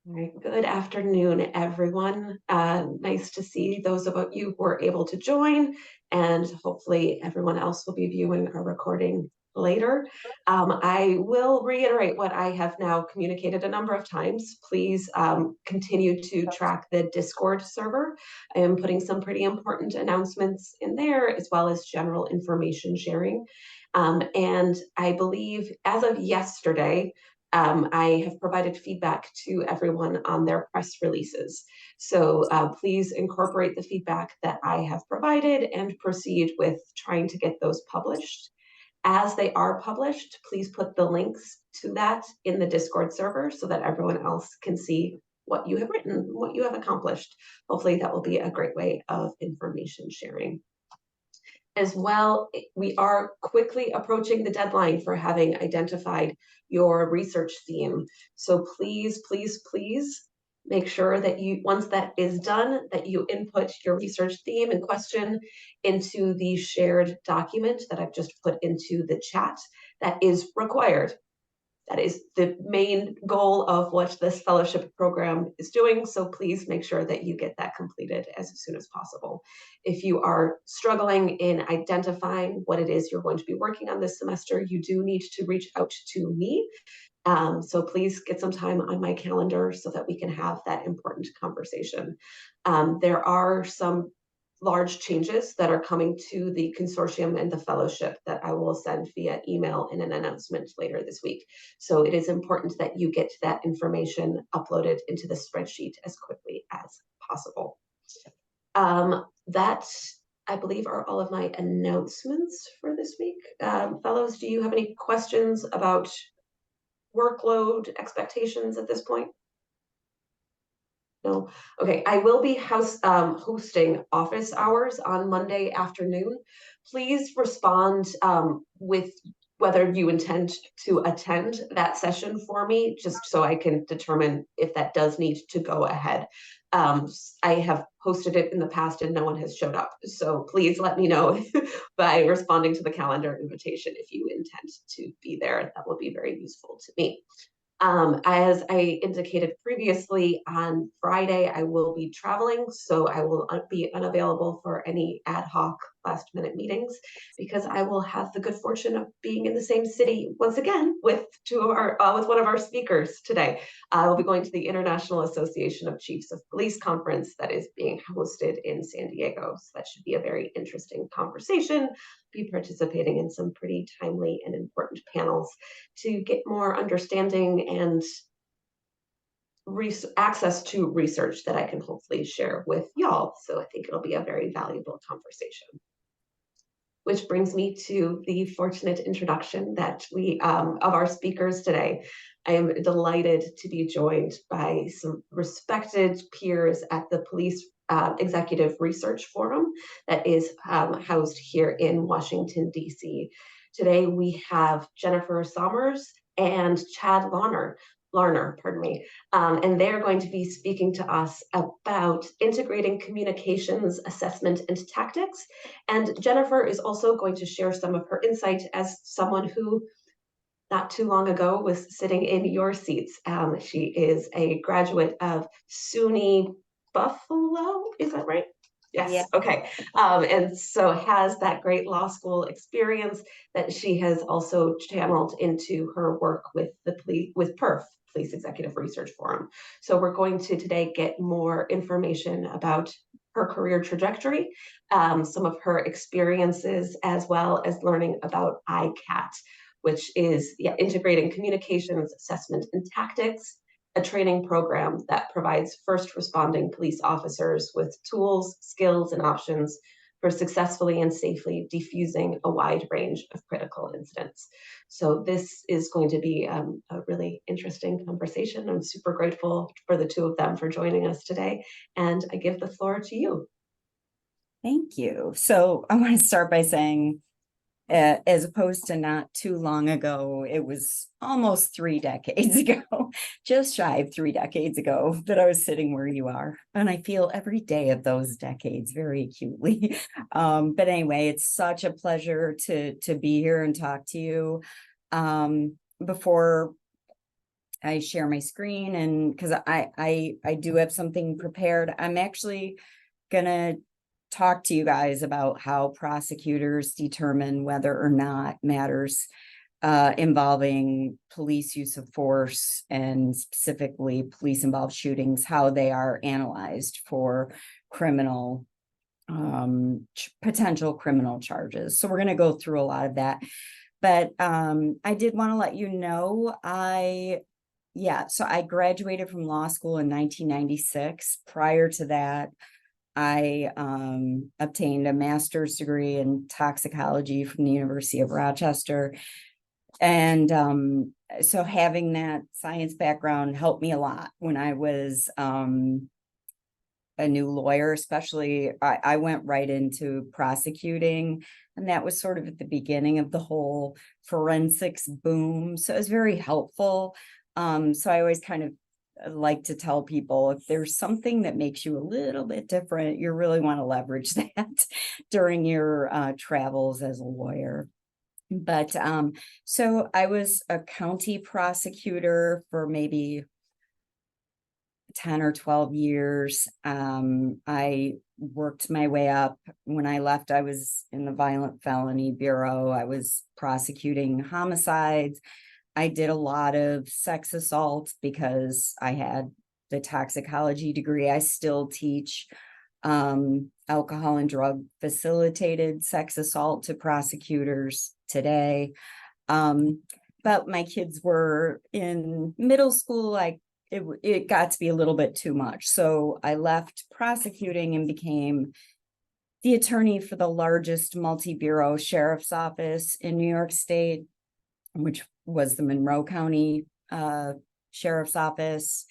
All right, good afternoon, everyone. Nice to see those of you who are able to join, and hopefully everyone else will be viewing our recording later. I will reiterate what I have now communicated a number of times. Please continue to track the Discord server. I am putting some pretty important announcements in there, as well as general information sharing. And I believe as of yesterday, I have provided feedback to everyone on their press releases. So please incorporate the feedback that I have provided and proceed with trying to get those published. As they are published, please put the links to that in the Discord server so that everyone else can see what you have written, what you have accomplished. Hopefully that will be a great way of information sharing. As well, we are quickly approaching the deadline for having identified your research theme. So please, please, please make sure that you, once that is done, that you input your research theme and question into the shared document that I've just put into the chat. That is required. That is the main goal of what this fellowship program is doing. So please make sure that you get that completed as soon as possible. If you are struggling in identifying what it is you're going to be working on this semester, you do need to reach out to me. So please get some time on my calendar so that we can have that important conversation. There are some large changes that are coming to the consortium and the fellowship that I will send via email in an announcement later this week. So it is important that you get that information uploaded into the spreadsheet as quickly as possible. That, I believe, are all of my announcements for this week. Fellows, do you have any questions about workload expectations at this point? No. Okay, I will be hosting office hours on Monday afternoon. Please respond with whether you intend to attend that session for me, just so I can determine if that does need to go ahead. I have hosted it in the past and no one has showed up. So please let me know by responding to the calendar invitation if you intend to be there. That will be very useful to me. As I indicated previously, on Friday, I will be traveling, so I will be unavailable for any ad hoc last-minute meetings because I will have the good fortune of being in the same city once again with with one of our speakers today. I will be going to the International Association of Chiefs of Police conference that is being hosted in San Diego. So that should be a very interesting conversation. Be participating in some pretty timely and important panels to get more understanding and access to research that I can hopefully share with y'all. So I think it'll be a very valuable conversation. Which brings me to the fortunate introduction that of our speakers today. I am delighted to be joined by some respected peers at the Police Executive Research Forum that is housed here in Washington, D.C. Today we have Jennifer Sommers and Chad Larner, and they're going to be speaking to us about integrating communications assessment and tactics. And Jennifer is also going to share some of her insight as someone who not too long ago was sitting in your seats. She is a graduate of SUNY Buffalo, is that right? Yes, yeah. Okay. And so has that great law school experience that she has also channeled into her work with with PERF, Police Executive Research Forum. So we're going to today get more information about her career trajectory, some of her experiences, as well as learning about ICAT, which is integrating communications, assessment, and tactics, a training program that provides first responding police officers with tools, skills, and options for successfully and safely defusing a wide range of critical incidents. So this is going to be a really interesting conversation. I'm super grateful for the two of them for joining us today, and I give the floor to you. Thank you. So I want to start by saying, as opposed to not too long ago, it was almost 3 decades ago, just shy of 3 decades ago, that I was sitting where you are. And I feel every day of those decades very acutely. But anyway, it's such a pleasure to be here and talk to you. Before I share my screen, and because I do have something prepared. I'm actually gonna talk to you guys about how prosecutors determine whether or not matters involving police use of force, and specifically police involved shootings, how they are analyzed for criminal potential criminal charges. So we're going to go through a lot of that. But I did want to let you know, so I graduated from law school in 1996. Prior to that, I obtained a master's degree in toxicology from the University of Rochester. And so having that science background helped me a lot when I was a new lawyer. Especially I went right into prosecuting, and that was sort of at the beginning of the whole forensics boom. So it was very helpful. So I always kind of like to tell people, if there's something that makes you a little bit different, you really want to leverage that during your travels as a lawyer. But so I was a county prosecutor for maybe 10 or 12 years. I worked my way up. When I left, I was in the Violent Felony Bureau. I was prosecuting homicides. I did a lot of sex assault because I had the toxicology degree. I still teach alcohol and drug facilitated sex assault to prosecutors today. But my kids were in middle school. It got to be a little bit too much. So I left prosecuting and became the attorney for the largest multi-bureau sheriff's office in New York State, which was the Monroe County Sheriff's Office.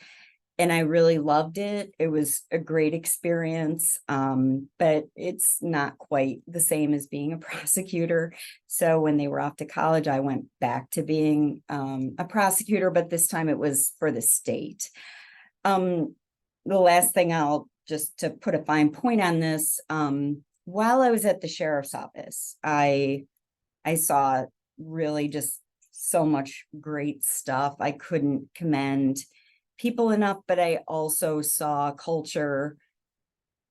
And I really loved it. It was a great experience, but it's not quite the same as being a prosecutor. So when they were off to college, I went back to being a prosecutor, but this time it was for the state. The last thing, I'll just to put a fine point on this, while I was at the sheriff's office, I saw really just so much great stuff. I couldn't commend people enough, but I also saw a culture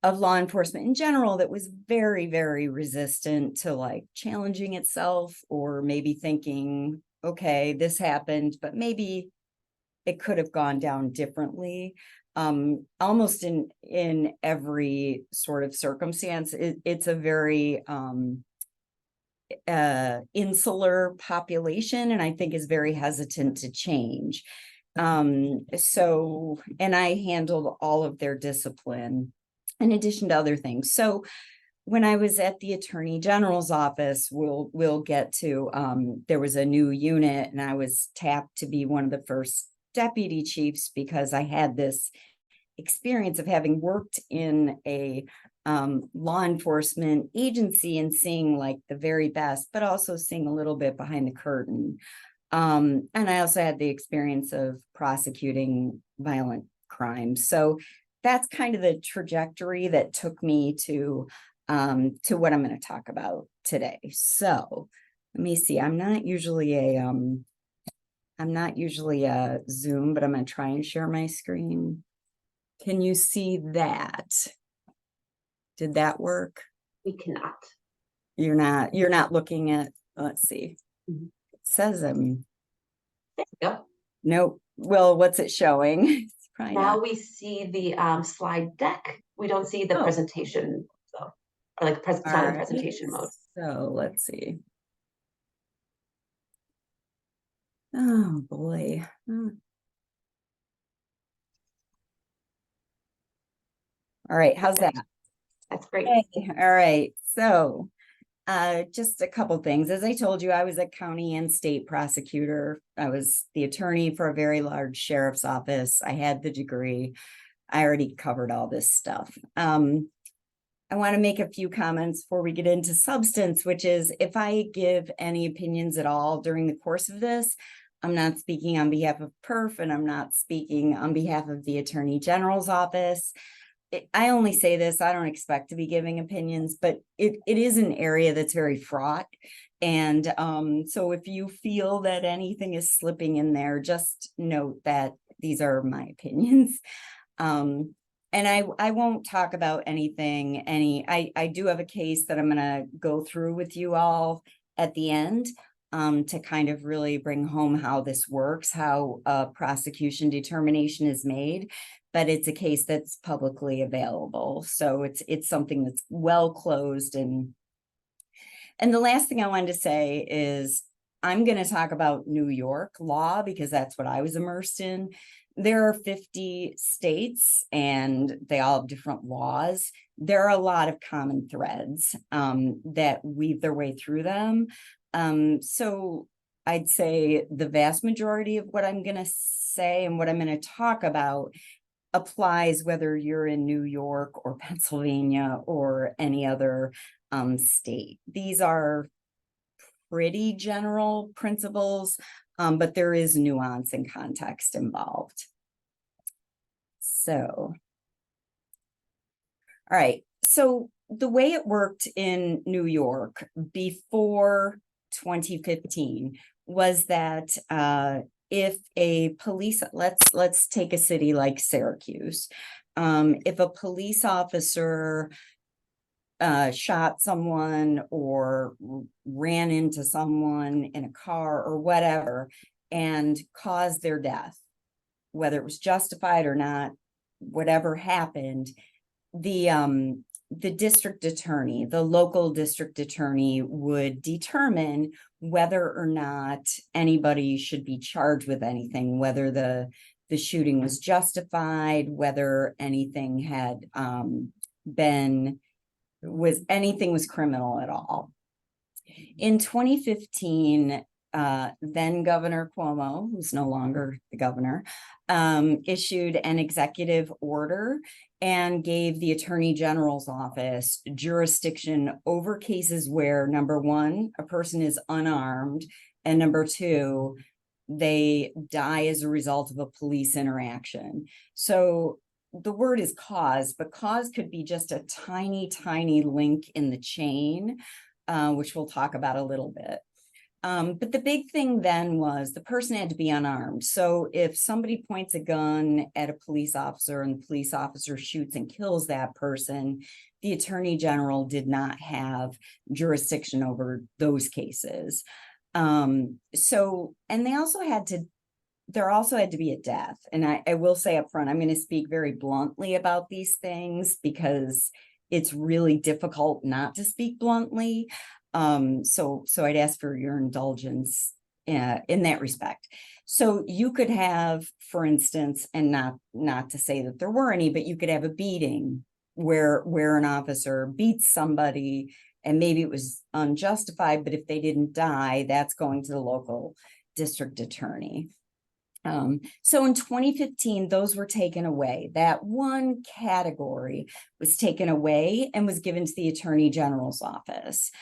of law enforcement in general that was very, very resistant to like challenging itself, or maybe thinking, okay, this happened, but maybe it could have gone down differently. Almost in every sort of circumstance, it's a very insular population, and I think is very hesitant to change. So, and I handled all of their discipline in addition to other things. So when I was at the Attorney General's office, we'll get to, there was a new unit, and I was tapped to be one of the first deputy chiefs because I had this experience of having worked in a law enforcement agency and seeing like the very best, but also seeing a little bit behind the curtain. And I also had the experience of prosecuting violent crimes. So that's kind of the trajectory that took me to what I'm going to talk about today. So let me see. I'm not usually a Zoom, but I'm going to try and share my screen. Can you see that? Did that work? We cannot. You're not looking at, let's see. Mhm. It says Yep. nope. Well, what's it showing? It's probably Now not. we see the slide deck. We don't see the Oh. presentation, so, or like it's not in All right. presentation mode. So let's see. Oh boy. All right, how's that? That's great. Hey, all right. So just a couple things. As I told you, I was a county and state prosecutor. I was the attorney for a very large sheriff's office. I had the degree. I already covered all this stuff. I want to make a few comments before we get into substance, which is if I give any opinions at all during the course of this, I'm not speaking on behalf of PERF, and I'm not speaking on behalf of the Attorney General's office. I only say this, I don't expect to be giving opinions, but it is an area that's very fraught. And so if you feel that anything is slipping in there, just note that these are my opinions. And I won't talk about anything, I do have a case that I'm gonna go through with you all at the end, to kind of really bring home how this works, how a prosecution determination is made. But it's a case that's publicly available, so it's something that's well closed. And the last thing I wanted to say is I'm going to talk about New York law because that's what I was immersed in. There are 50 states and they all have different laws. There are a lot of common threads that weave their way through them. So I'd say the vast majority of what I'm going to say and what I'm going to talk about applies whether you're in New York or Pennsylvania or any other state. These are pretty general principles, but there is nuance and context involved. So, all right. So the way it worked in New York before 2015 was that if a police, let's take a city like Syracuse. If a police officer shot someone or ran into someone in a car or whatever and caused their death, whether it was justified or not, whatever happened, the district attorney, the local district attorney would determine whether or not anybody should be charged with anything, whether the shooting was justified, whether anything had anything was criminal at all. In 2015, then Governor Cuomo, who's no longer the governor, issued an executive order and gave the Attorney General's office jurisdiction over cases where, number one, a person is unarmed, and number two, they die as a result of a police interaction. So the word is cause, but cause could be just a tiny, tiny link in the chain, which we'll talk about a little bit. But the big thing then was the person had to be unarmed. So if somebody points a gun at a police officer and the police officer shoots and kills that person, the Attorney General did not have jurisdiction over those cases. And there also had to be a death. And I will say up front, I'm going to speak very bluntly about these things because it's really difficult not to speak bluntly. So I'd ask for your indulgence in that respect. So you could have, for instance, and not to say that there were any, but you could have a beating where an officer beats somebody and maybe it was unjustified, but if they didn't die, that's going to the local district attorney. So in 2015, those were taken away. That one category was taken away and was given to the Attorney General's office.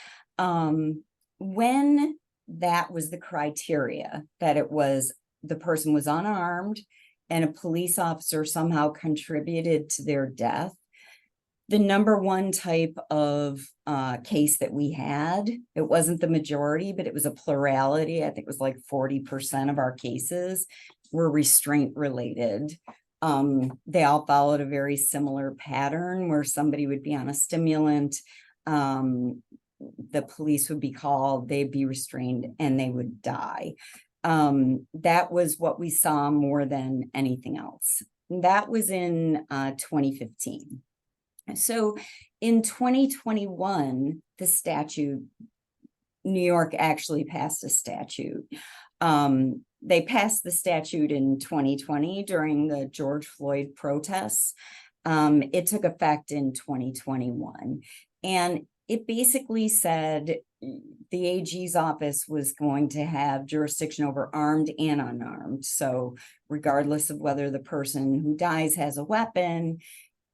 When that was the criteria, that it was the person was unarmed and a police officer somehow contributed to their death, the number one type of case that we had, it wasn't the majority, but it was a plurality. I think it was like 40% of our cases were restraint related. They all followed a very similar pattern where somebody would be on a stimulant, the police would be called, they'd be restrained, and they would die. That was what we saw more than anything else. That was in 2015. So in 2021, the statute, New York actually passed a statute. They passed the statute in 2020 during the George Floyd protests. It took effect in 2021. And it basically said the AG's office was going to have jurisdiction over armed and unarmed. So regardless of whether the person who dies has a weapon,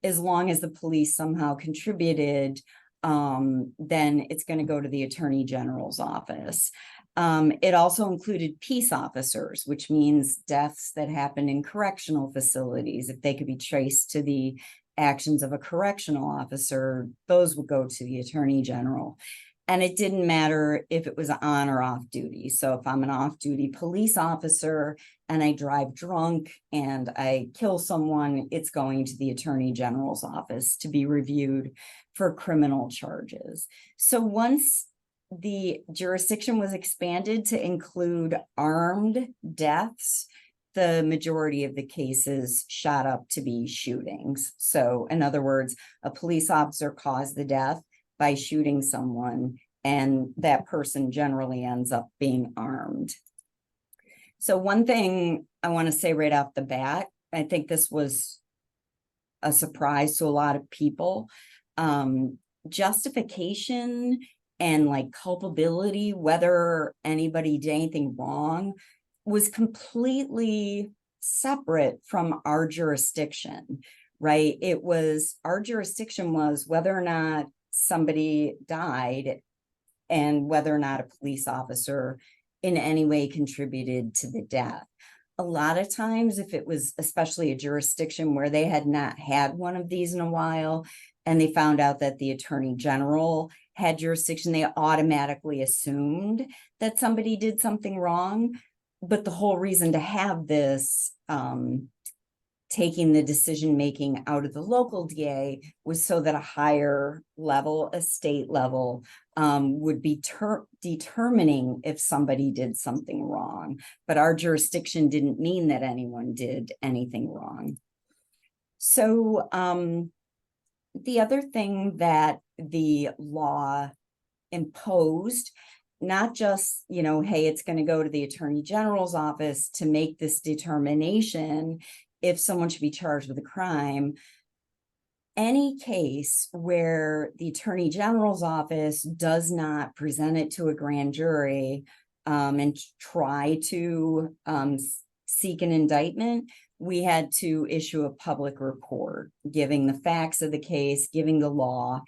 as long as the police somehow contributed, then it's going to go to the Attorney General's office. It also included peace officers, which means deaths that happened in correctional facilities. If they could be traced to the actions of a correctional officer, those would go to the Attorney General. And it didn't matter if it was on or off duty. So if I'm an off-duty police officer and I drive drunk and I kill someone, it's going to the Attorney General's office to be reviewed for criminal charges. So once the jurisdiction was expanded to include armed deaths, the majority of the cases shot up to be shootings. So in other words, a police officer caused the death by shooting someone, and that person generally ends up being armed. So one thing I want to say right off the bat, I think this was a surprise to a lot of people. Justification and like culpability, whether anybody did anything wrong, was completely separate from our jurisdiction, right? It was, our jurisdiction was whether or not somebody died and whether or not a police officer in any way contributed to the death. A lot of times, if it was especially a jurisdiction where they had not had one of these in a while, and they found out that the Attorney General had jurisdiction, they automatically assumed that somebody did something wrong. But the whole reason to have this taking the decision-making out of the local DA was so that a higher level, a state level, would be determining if somebody did something wrong. But our jurisdiction didn't mean that anyone did anything wrong. So the other thing that the law imposed, not just, you know, hey, it's going to go to the Attorney General's office to make this determination if someone should be charged with a crime. Any case where the Attorney General's office does not present it to a grand jury and try to seek an indictment, we had to issue a public report giving the facts of the case, giving the law,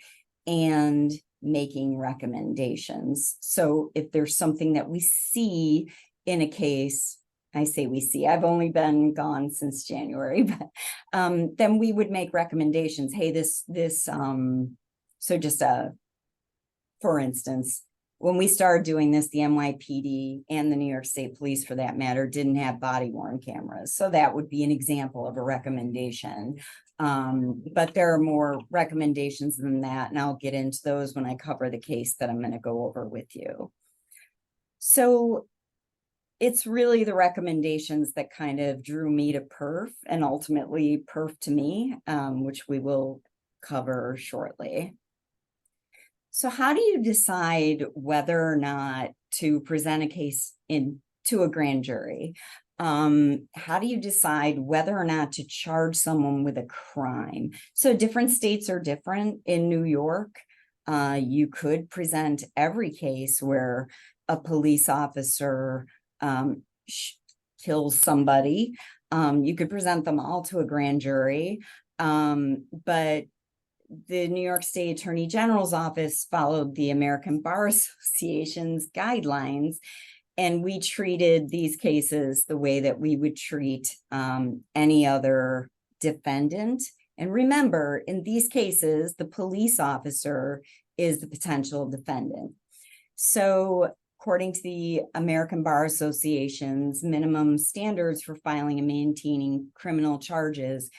and making recommendations. So if there's something that we see in a case, I say we see, I've only been gone since January, but then we would make recommendations. Hey, so just for instance, when we started doing this, the NYPD and the New York State Police, for that matter, didn't have body-worn cameras. So that would be an example of a recommendation. But there are more recommendations than that, and I'll get into those when I cover the case that I'm going to go over with you. So it's really the recommendations that kind of drew me to PERF and ultimately PERF to me, which we will cover shortly. So how do you decide whether or not to present a case to a grand jury? How do you decide whether or not to charge someone with a crime? So different states are different. In New York, you could present every case where a police officer kills somebody. You could present them all to a grand jury, but the New York State Attorney General's office followed the American Bar Association's guidelines, and we treated these cases the way that we would treat any other defendant. And remember, in these cases, the police officer is the potential defendant. So according to the American Bar Association's minimum standards for filing and maintaining criminal charges,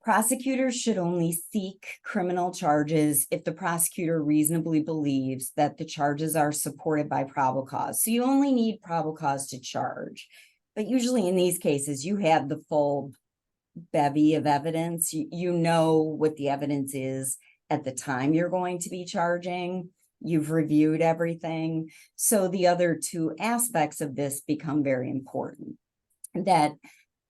prosecutors should only seek criminal charges if the prosecutor reasonably believes that the charges are supported by probable cause. So you only need probable cause to charge. But usually in these cases, you have the full bevy of evidence. You know what the evidence is at the time you're going to be charging. You've reviewed everything. So the other two aspects of this become very important. That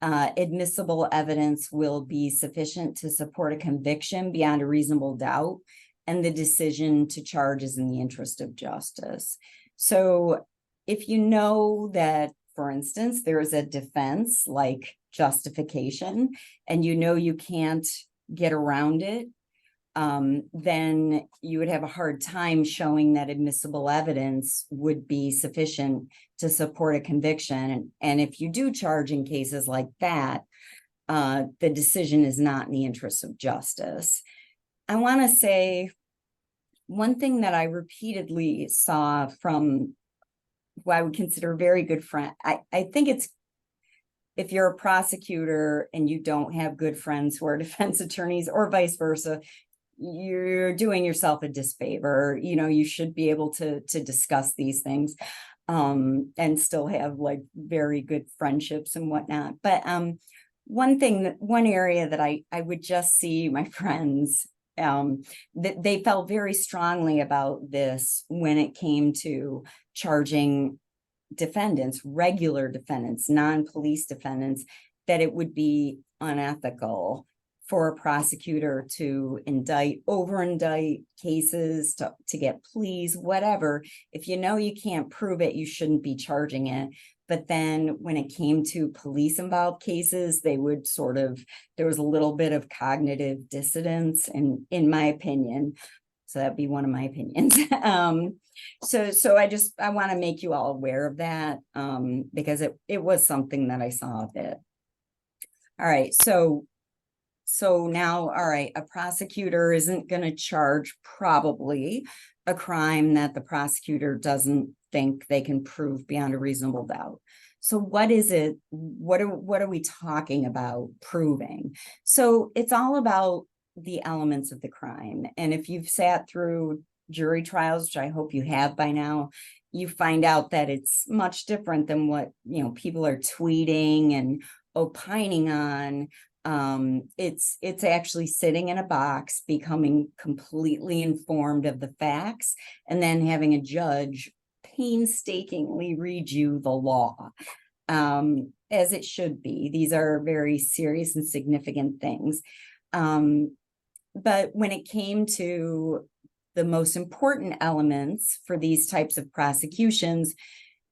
admissible evidence will be sufficient to support a conviction beyond a reasonable doubt, and the decision to charge is in the interest of justice. So if you know that, for instance, there is a defense like justification, and you know you can't get around it, then you would have a hard time showing that admissible evidence would be sufficient to support a conviction. And if you do charge in cases like that, the decision is not in the interest of justice. I want to say one thing that I repeatedly saw from who I would consider a very good friend. I think it's, if you're a prosecutor and you don't have good friends who are defense attorneys or vice versa, you're doing yourself a disfavor. You know, you should be able to discuss these things and still have like very good friendships and whatnot. But one area that I would just see my friends that they felt very strongly about this when it came to charging defendants, regular defendants, non-police defendants, that it would be unethical for a prosecutor to over indict cases, to get pleas, whatever. If you know you can't prove it, you shouldn't be charging it. But then when it came to police involved cases, they would there was a little bit of cognitive dissonance, in my opinion. So that'd be one of my opinions. So I want to make you all aware of that, because it was something that I saw a bit. All right, so now, all right, a prosecutor isn't going to charge probably a crime that the prosecutor doesn't think they can prove beyond a reasonable doubt. So what is it? What are we talking about proving? So it's all about the elements of the crime. And if you've sat through jury trials, which I hope you have by now, you find out that it's much different than what, you know, people are tweeting and opining on. It's actually sitting in a box, becoming completely informed of the facts, and then having a judge painstakingly read you the law, as it should be. These are very serious and significant things. But when it came to the most important elements for these types of prosecutions,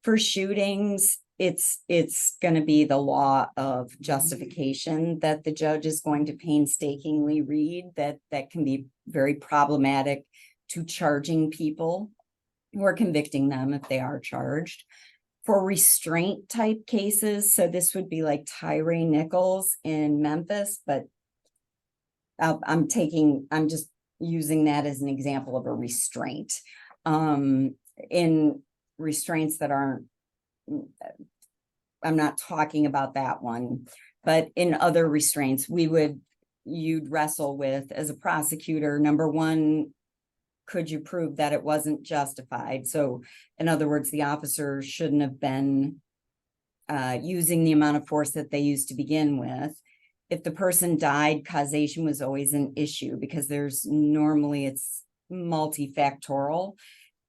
for shootings, it's going to be the law of justification that the judge is going to painstakingly read, that can be very problematic to charging people or convicting them if they are charged. For restraint type cases, so this would be like Tyre Nichols in Memphis, but I'm just using that as an example of a restraint. In restraints that aren't, I'm not talking about that one, but in other restraints, you'd wrestle with, as a prosecutor, number one, could you prove that it wasn't justified? So in other words, the officer shouldn't have been using the amount of force that they used to begin with. If the person died, causation was always an issue, because it's multifactorial,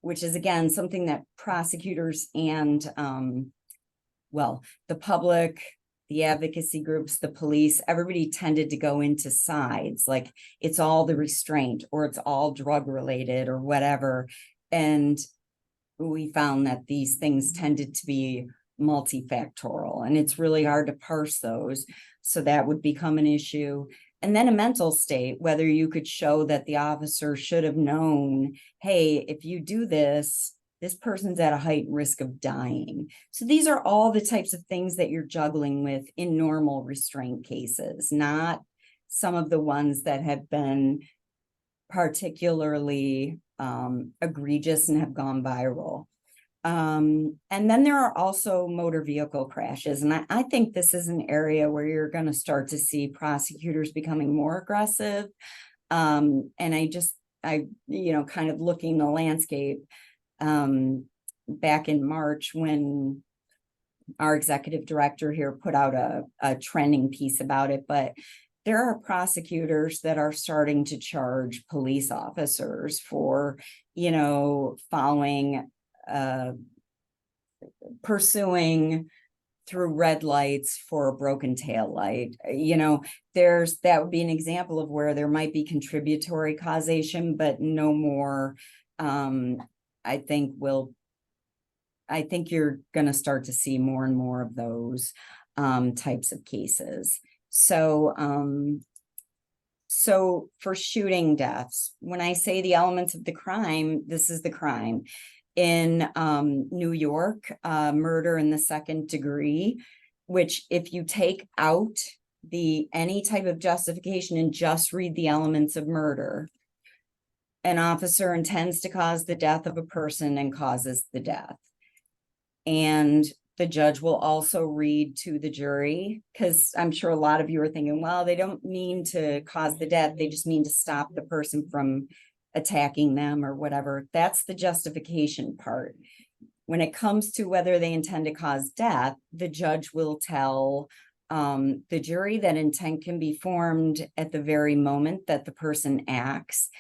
which is, again, something that prosecutors and, the public, the advocacy groups, the police, everybody tended to go into sides, like it's all the restraint or it's all drug related or whatever. And we found that these things tended to be multifactorial, and it's really hard to parse those. So that would become an issue. And then a mental state, whether you could show that the officer should have known, hey, if you do this, this person's at a heightened risk of dying. So these are all the types of things that you're juggling with in normal restraint cases, not some of the ones that have been particularly egregious and have gone viral. And then there are also motor vehicle crashes. And I think this is an area where you're going to start to see prosecutors becoming more aggressive. And I kind of looking the landscape back in March, when our executive director here put out a trending piece about it, but there are prosecutors that are starting to charge police officers for, pursuing through red lights for a broken tail light. That would be an example of where there might be contributory causation, but no more. I think you're going to start to see more and more of those types of cases. So for shooting deaths, when I say the elements of the crime, this is the crime. In New York, murder in the second degree, which if you take out any type of justification and just read the elements of murder. An officer intends to cause the death of a person and causes the death. And the judge will also read to the jury, because I'm sure a lot of you are thinking, well, they don't mean to cause the death, they just mean to stop the person from attacking them or whatever. That's the justification part. When it comes to whether they intend to cause death, the judge will tell the jury that intent can be formed at the very moment that the person acts.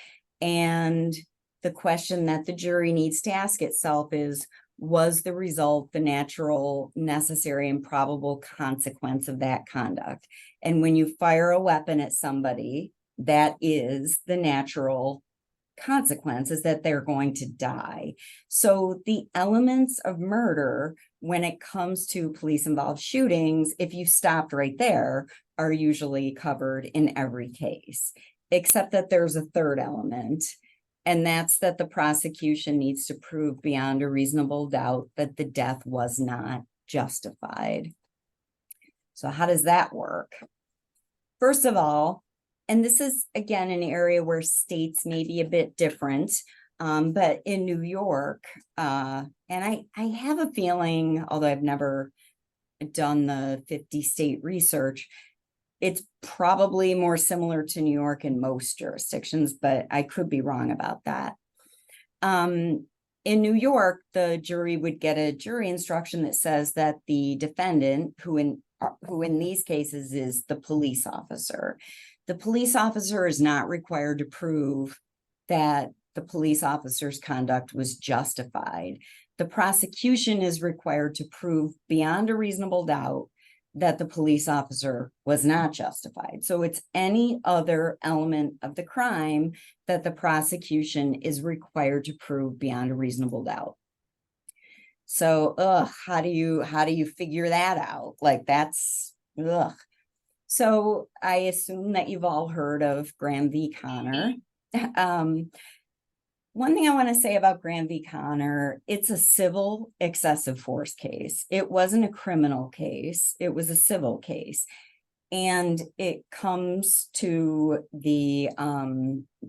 And the question that the jury needs to ask itself is, was the result the natural, necessary, and probable consequence of that conduct? And when you fire a weapon at somebody, that is the natural consequence, is that they're going to die. So the elements of murder, when it comes to police involved shootings, if you stopped right there, are usually covered in every case, except that there's a third element. And that's that the prosecution needs to prove beyond a reasonable doubt that the death was not justified. So how does that work? First of all, and this is, again, an area where states may be a bit different, but in New York, and I have a feeling, although I've never done the 50 state research, it's probably more similar to New York in most jurisdictions, but I could be wrong about that. In New York, the jury would get a jury instruction that says that the defendant, who in these cases is the police officer, the police officer is not required to prove that the police officer's conduct was justified. The prosecution is required to prove beyond a reasonable doubt that the police officer was not justified. So it's any other element of the crime that the prosecution is required to prove beyond a reasonable doubt. So, how do you figure that out? Like, that's, ugh. So I assume that you've all heard of Graham v. Connor. One thing I want to say about Graham v. Connor, it's a civil excessive force case. It wasn't a criminal case. It was a civil case. And it comes to the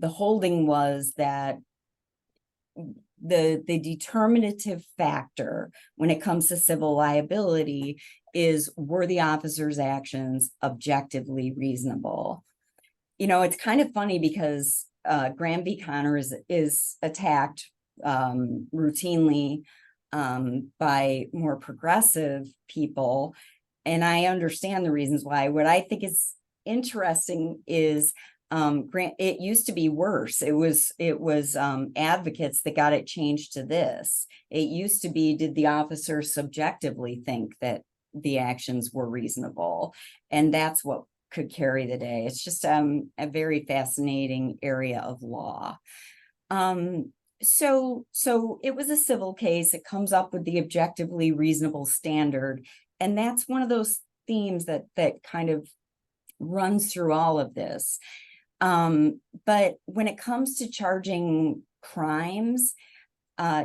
holding was that the determinative factor when it comes to civil liability is, were the officer's actions objectively reasonable? You know, it's kind of funny because Graham v. Connor is attacked routinely by more progressive people, and I understand the reasons why. What I think is interesting is it used to be worse. It was advocates that got it changed to this. It used to be, did the officer subjectively think that the actions were reasonable? And that's what could carry the day. It's just a very fascinating area of law. So it was a civil case. It comes up with the objectively reasonable standard, and that's one of those themes that kind of runs through all of this. But when it comes to charging crimes,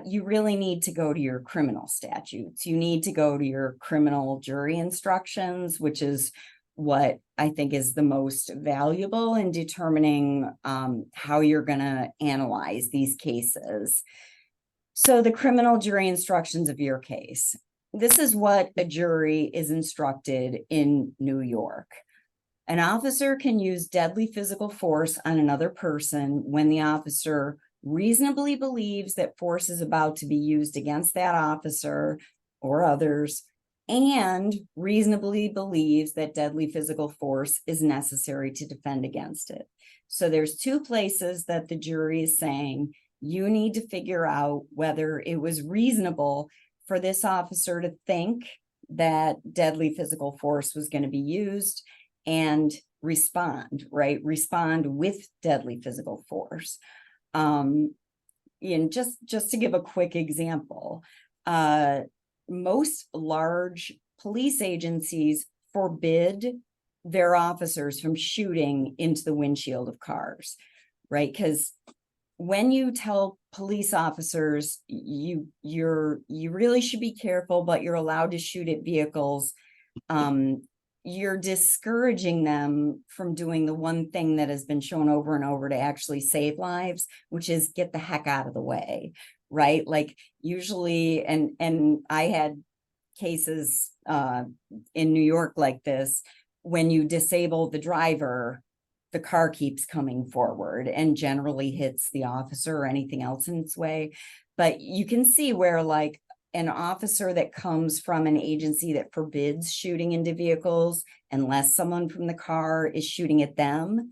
you really need to go to your criminal statutes. You need to go to your criminal jury instructions, which is what I think is the most valuable in determining how you're going to analyze these cases. So the criminal jury instructions of your case. This is what a jury is instructed in New York. An officer can use deadly physical force on another person when the officer reasonably believes that force is about to be used against that officer or others, and reasonably believes that deadly physical force is necessary to defend against it. So there's two places that the jury is saying you need to figure out whether it was reasonable for this officer to think that deadly physical force was going to be used and respond, right? Respond with deadly physical force. And just to give a quick example, most large police agencies forbid their officers from shooting into the windshield of cars, right? Because when you tell police officers you really should be careful, but you're allowed to shoot at vehicles you're discouraging them from doing the one thing that has been shown over and over to actually save lives, which is get the heck out of the way, right? Like usually, and I had cases in New York like this, when you disable the driver, the car keeps coming forward and generally hits the officer or anything else in its way. But you can see where like an officer that comes from an agency that forbids shooting into vehicles, unless someone from the car is shooting at them,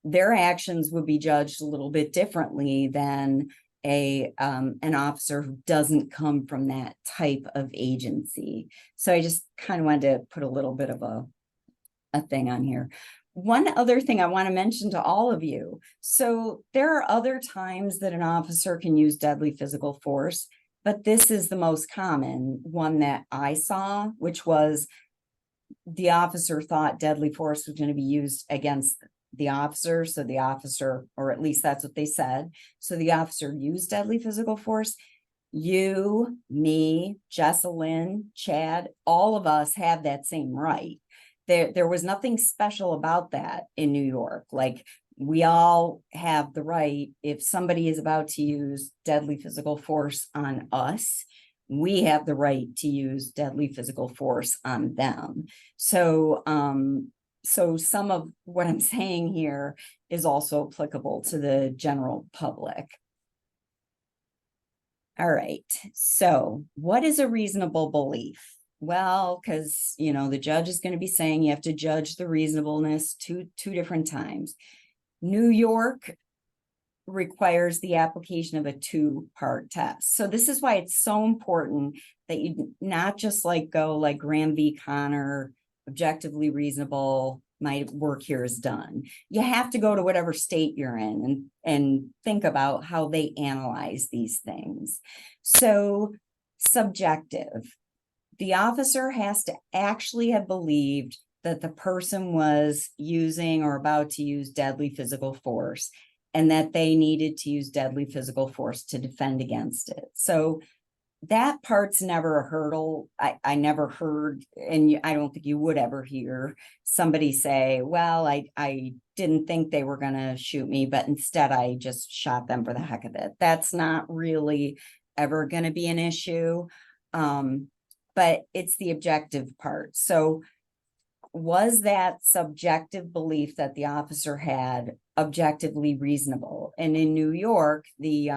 their actions would be judged a little bit differently than an officer who doesn't come from that type of agency. So I just kind of wanted to put a little bit of a thing on here. One other thing I want to mention to all of you. So there are other times that an officer can use deadly physical force, but this is the most common one that I saw, which was the officer thought deadly force was going to be used against the officer. So the officer, or at least that's what they said. So the officer used deadly physical force. You, me, Jessalyn, Chad, all of us have that same right. There was nothing special about that in New York. Like, we all have the right, if somebody is about to use deadly physical force on us, we have the right to use deadly physical force on them. So, so some of what I'm saying here is also applicable to the general public. All right, so what is a reasonable belief? Well, because, you know, the judge is going to be saying you have to judge the reasonableness two different times. New York requires the application of a two-part test. So this is why it's so important that you not just like go like Graham v. Connor, objectively reasonable, my work here is done. You have to go to whatever state you're in and think about how they analyze these things. So subjective. The officer has to actually have believed that the person was using or about to use deadly physical force, and that they needed to use deadly physical force to defend against it. So that part's never a hurdle. I never heard, and I don't think you would ever hear somebody say, well, I didn't think they were going to shoot me, but instead I just shot them for the heck of it. That's not really ever going to be an issue. But it's the objective part. So was that subjective belief that the officer had objectively reasonable? And in New York, the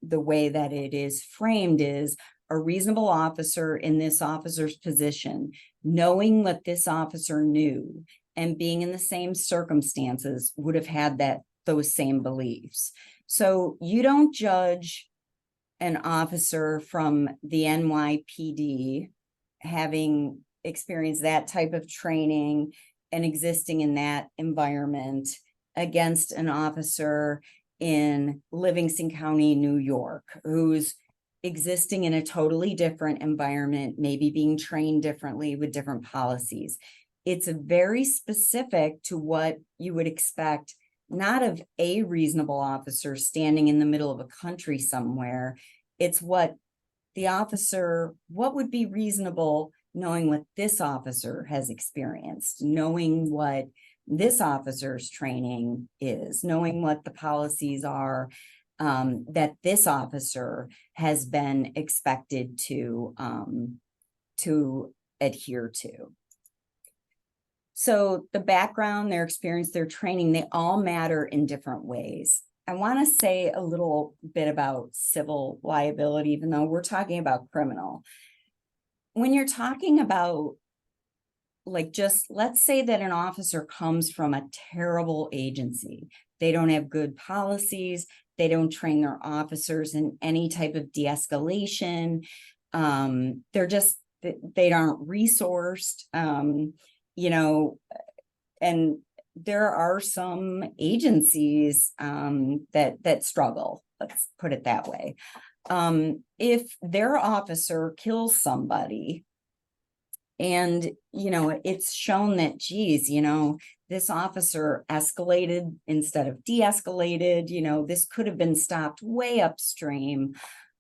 way that it is framed is a reasonable officer in this officer's position, knowing what this officer knew and being in the same circumstances, would have had those same beliefs. So you don't judge an officer from the NYPD having experienced that type of training and existing in that environment against an officer in Livingston County, New York, who's existing in a totally different environment, maybe being trained differently with different policies. It's very specific to what you would expect, not of a reasonable officer standing in the middle of a country somewhere. It's what the officer, what would be reasonable, knowing what this officer has experienced, knowing what this officer's training is, knowing what the policies are that this officer has been expected to adhere to. So the background, their experience, their training, they all matter in different ways. I want to say a little bit about civil liability, even though we're talking about criminal. When you're talking about, like, just let's say that an officer comes from a terrible agency. They don't have good policies. They don't train their officers in any type of de-escalation. They aren't resourced, you know, and there are some agencies that struggle, let's put it that way. If their officer kills somebody and, you know, it's shown that, geez, you know, this officer escalated instead of de-escalated, you know, this could have been stopped way upstream.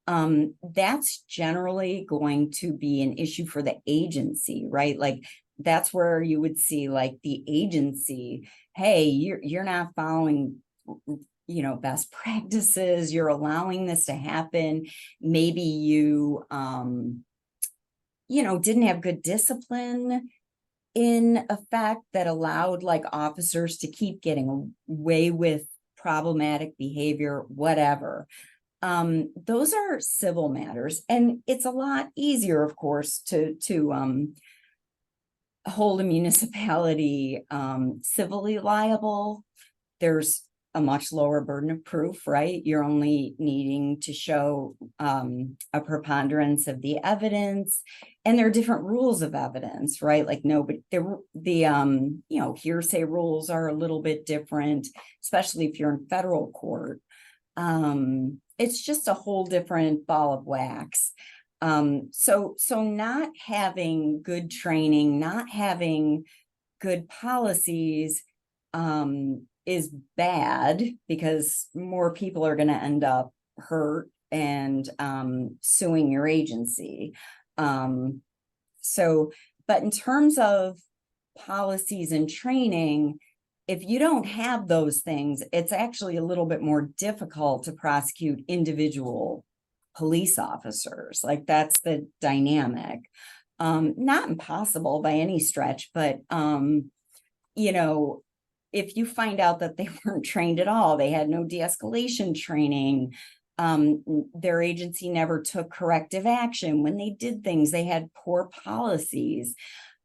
That's generally going to be an issue for the agency, right? Like, that's where you would see like the agency, hey, you're not following, best practices, you're allowing this to happen. Maybe you, didn't have good discipline in effect that allowed like officers to keep getting away with problematic behavior, whatever. Those are civil matters, and it's a lot easier, of course, to hold a municipality civilly liable. There's a much lower burden of proof, right? You're only needing to show a preponderance of the evidence, and there are different rules of evidence, right? Like nobody, the hearsay rules are a little bit different, especially if you're in federal court. It's just a whole different ball of wax. So not having good training, not having good policies, is bad, because more people are going to end up hurt and suing your agency. But in terms of policies and training, if you don't have those things, it's actually a little bit more difficult to prosecute individual police officers. Like, that's the dynamic. Not impossible by any stretch, but if you find out that they weren't trained at all, they had no de-escalation training, their agency never took corrective action when they did things, they had poor policies,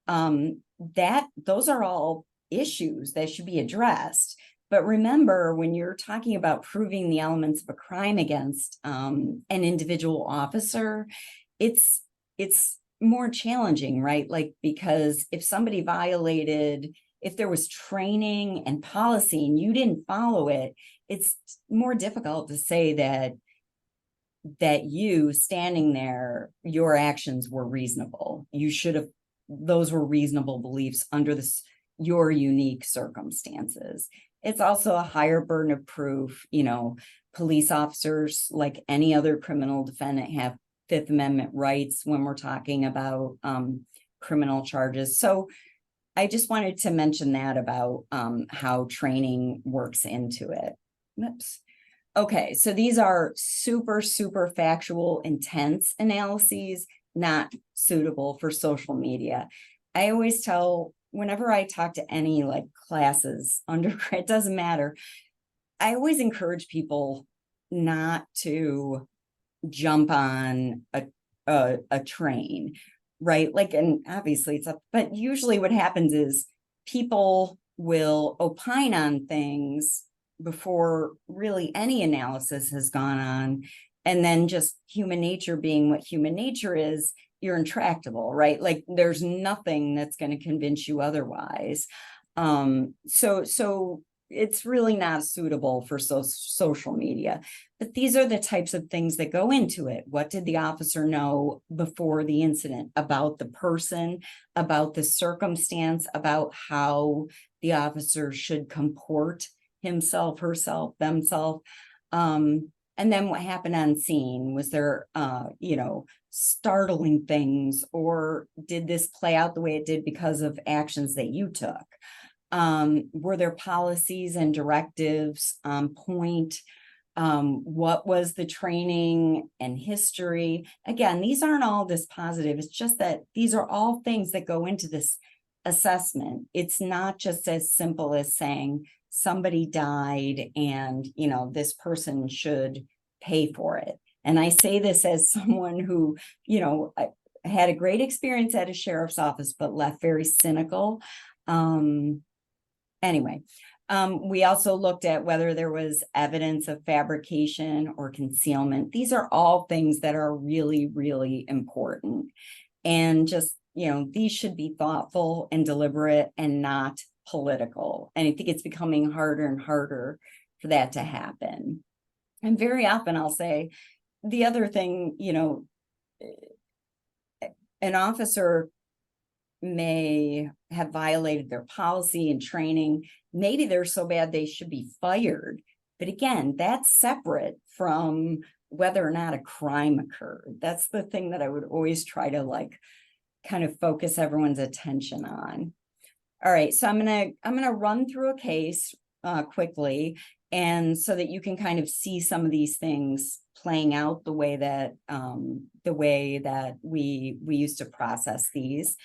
those are all issues that should be addressed. But remember, when you're talking about proving the elements of a crime against an individual officer, it's more challenging, right? Like, because if somebody violated, if there was training and policy and you didn't follow it, it's more difficult to say that you standing there, your actions were reasonable. You should have, those were reasonable beliefs under your unique circumstances. It's also a higher burden of proof. Police officers, like any other criminal defendant, have Fifth Amendment rights when we're talking about criminal charges. So I just wanted to mention that about how training works into it. Oops. Okay, so these are super, super factual, intense analyses, not suitable for social media. I always tell, whenever I talk to any like classes, undergrad, it doesn't matter, I always encourage people not to jump on a train, right? Like, and obviously it's up, but usually what happens is people will opine on things before really any analysis has gone on. And then, just human nature being what human nature is, you're intractable, right? Like, there's nothing that's going to convince you otherwise. So it's really not suitable for social media. But these are the types of things that go into it. What did the officer know before the incident about the person, about the circumstance, about how the officer should comport himself, herself, themselves? And then what happened on scene? Was there, startling things, or did this play out the way it did because of actions that you took? Were there policies and directives on point? What was the training and history? Again, these aren't all dispositive. It's just that these are all things that go into this assessment. It's not just as simple as saying somebody died and, this person should pay for it. And I say this as someone who, had a great experience at a sheriff's office, but left very cynical. Anyway, we also looked at whether there was evidence of fabrication or concealment. These are all things that are really, really important. And just, these should be thoughtful and deliberate and not political. And I think it's becoming harder and harder for that to happen. And very often I'll say the other thing, an officer may have violated their policy and training. Maybe they're so bad they should be fired. But again, that's separate from whether or not a crime occurred. That's the thing that I would always try to kind of focus everyone's attention on. All right, so I'm gonna run through a case quickly, and so that you can kind of see some of these things playing out the way that we used to process these.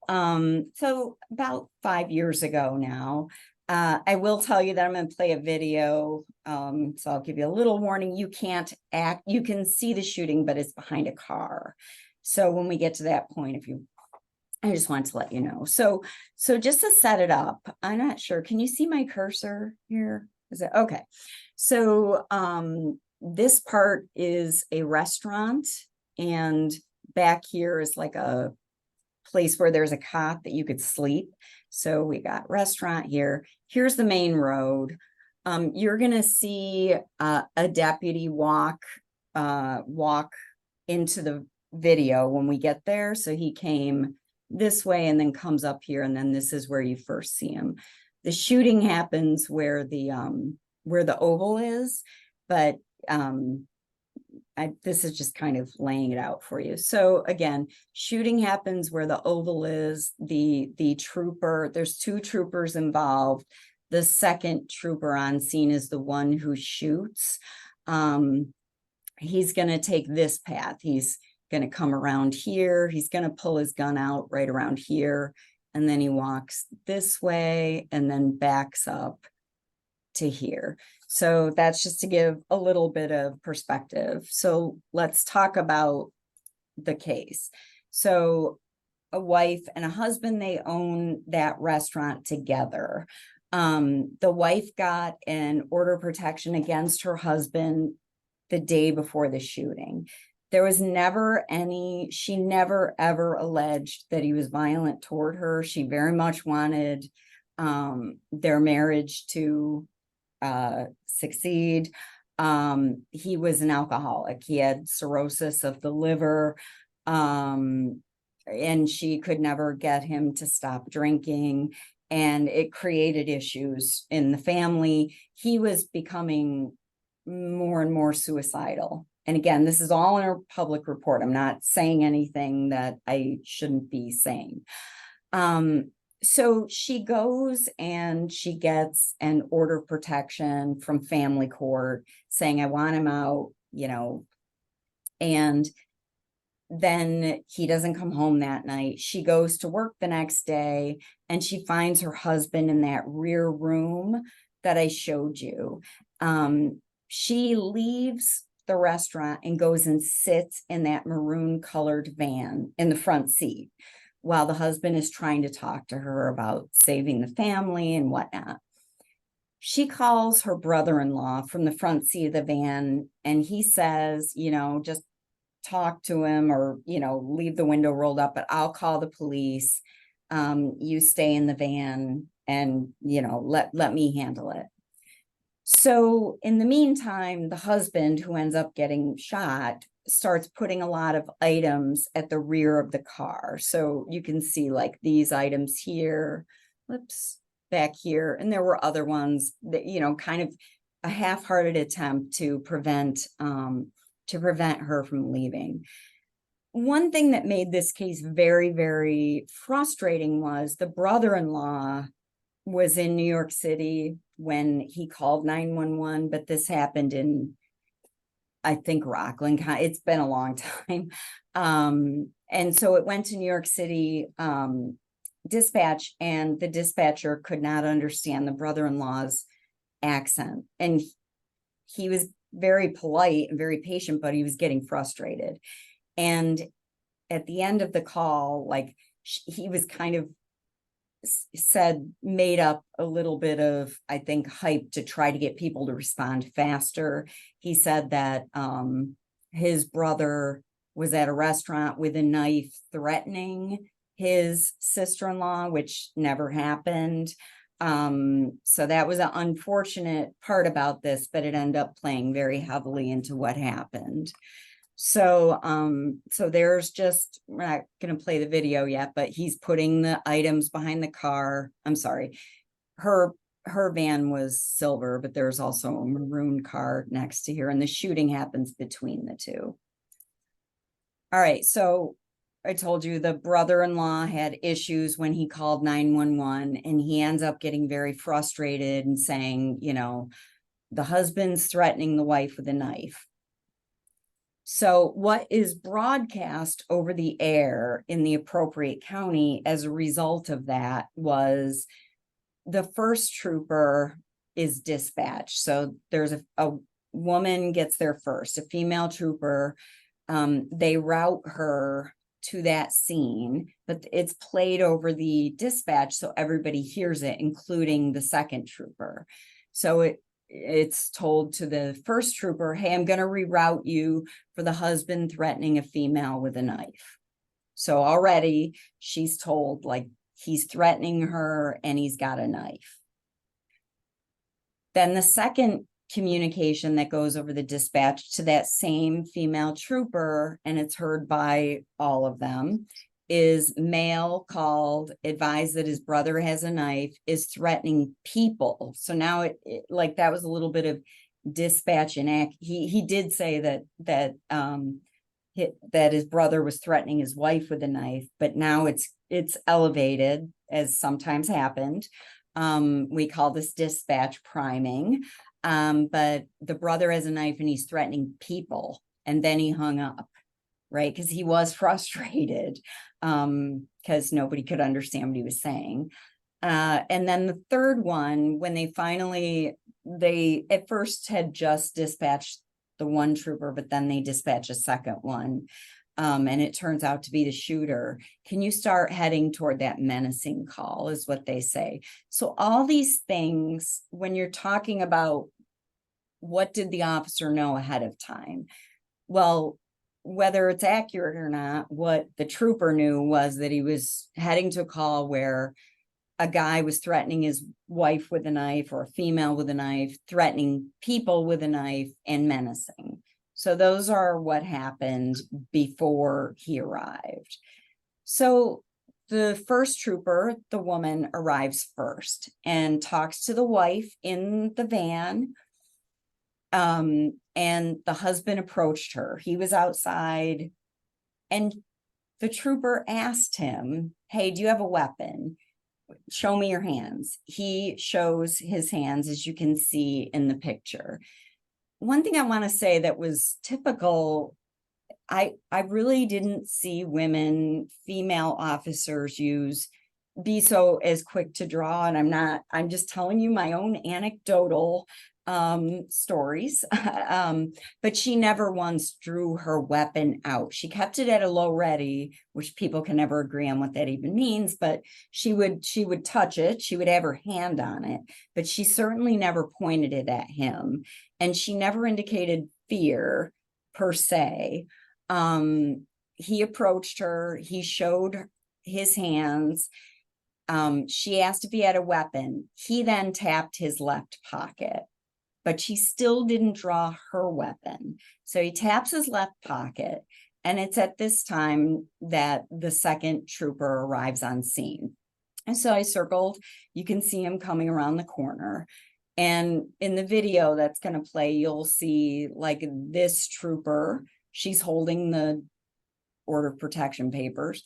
So about 5 years ago now, I will tell you that I'm going to play a video. So I'll give you a little warning. You can't act, you can see the shooting, but it's behind a car. So when we get to that point, I just wanted to let you know. So just to set it up, I'm not sure. Can you see my cursor here? Is it okay? So this part is a restaurant, and back here is like a place where there's a cot that you could sleep. So we got restaurant here. Here's the main road. You're gonna see a deputy walk into the video when we get there. So he came this way and then comes up here, and then this is where you first see him. The shooting happens where the oval is, but this is just kind of laying it out for you. So again, shooting happens where the oval is. The trooper, there's 2 troopers involved. The second trooper on scene is the one who shoots. He's going to take this path. He's going to come around here. He's going to pull his gun out right around here. And then he walks this way and then backs up to here. So that's just to give a little bit of perspective. So let's talk about the case. So a wife and a husband, they own that restaurant together. The wife got an order of protection against her husband the day before the shooting. There was never she never ever alleged that he was violent toward her. She very much wanted their marriage to succeed. He was an alcoholic. He had cirrhosis of the liver, and she could never get him to stop drinking, and it created issues in the family. He was becoming more and more suicidal. And again, this is all in a public report. I'm not saying anything that I shouldn't be saying. So she goes and she gets an order of protection from family court saying, I want him out, and then he doesn't come home that night. She goes to work the next day and she finds her husband in that rear room that I showed you. She leaves the restaurant and goes and sits in that maroon colored van in the front seat while the husband is trying to talk to her about saving the family and whatnot. She calls her brother-in-law from the front seat of the van, and he says, just talk to him or, leave the window rolled up, but I'll call the police. You stay in the van and, let me handle it. So in the meantime, the husband, who ends up getting shot, starts putting a lot of items at the rear of the car. So you can see like these items here, back here. And there were other ones that, kind of a half-hearted attempt to prevent her from leaving. One thing that made this case very, very frustrating was the brother-in-law was in New York City when he called 911, but this happened in, I think, Rockland. It's been a long time. And so it went to New York City dispatch, and the dispatcher could not understand the brother-in-law's accent. And he was very polite and very patient, but he was getting frustrated. And at the end of the call, like he was kind of made up a little bit of, I think, hype to try to get people to respond faster. He said that his brother was at a restaurant with a knife threatening his sister-in-law, which never happened. So that was an unfortunate part about this, but it ended up playing very heavily into what happened. So there's just, we're not going to play the video yet, but he's putting the items behind the car. I'm sorry. Her van was silver, but there's also a maroon car next to here, and the shooting happens between the two. All right. So I told you the brother-in-law had issues when he called 911, and he ends up getting very frustrated and saying, you know, the husband's threatening the wife with a knife. So what is broadcast over the air in the appropriate county as a result of that was the first trooper is dispatched. So there's a woman gets there first, a female trooper. They route her to that scene, but it's played over the dispatch so everybody hears it, including the second trooper. So it's told to the first trooper, hey, I'm going to reroute you for the husband threatening a female with a knife. So already she's told, like, he's threatening her and he's got a knife. Then the second communication that goes over the dispatch to that same female trooper, and it's heard by all of them, is male called, advised that his brother has a knife, is threatening people. So now it like that was a little bit of dispatch and act. He did say that his brother was threatening his wife with a knife, but now it's elevated, as sometimes happened. We call this dispatch priming. But the brother has a knife and he's threatening people, and then he hung up, right? Because he was frustrated, because nobody could understand what he was saying. And then the third one, when they at first had just dispatched the one trooper, but then they dispatch a second one. And it turns out to be the shooter. Can you start heading toward that menacing call, is what they say. So all these things, when you're talking about what did the officer know ahead of time? Well, whether it's accurate or not, what the trooper knew was that he was heading to a call where a guy was threatening his wife with a knife, or a female with a knife, threatening people with a knife, and menacing. So those are what happened before he arrived. So the first trooper, the woman, arrives first and talks to the wife in the van. And the husband approached her. He was outside, and the trooper asked him, hey, do you have a weapon? Show me your hands. He shows his hands, as you can see in the picture. One thing I want to say that was typical, I really didn't see female officers be so as quick to draw. And I'm just telling you my own anecdotal stories. But she never once drew her weapon out. She kept it at a low ready, which people can never agree on what that even means, but she would touch it. She would have her hand on it, but she certainly never pointed it at him. And she never indicated fear per se. He approached her, he showed his hands. She asked if he had a weapon. He then tapped his left pocket, but she still didn't draw her weapon. So he taps his left pocket, and it's at this time that the second trooper arrives on scene. And so I circled, you can see him coming around the corner. And in the video that's going to play, you'll see like this trooper, she's holding the order of protection papers,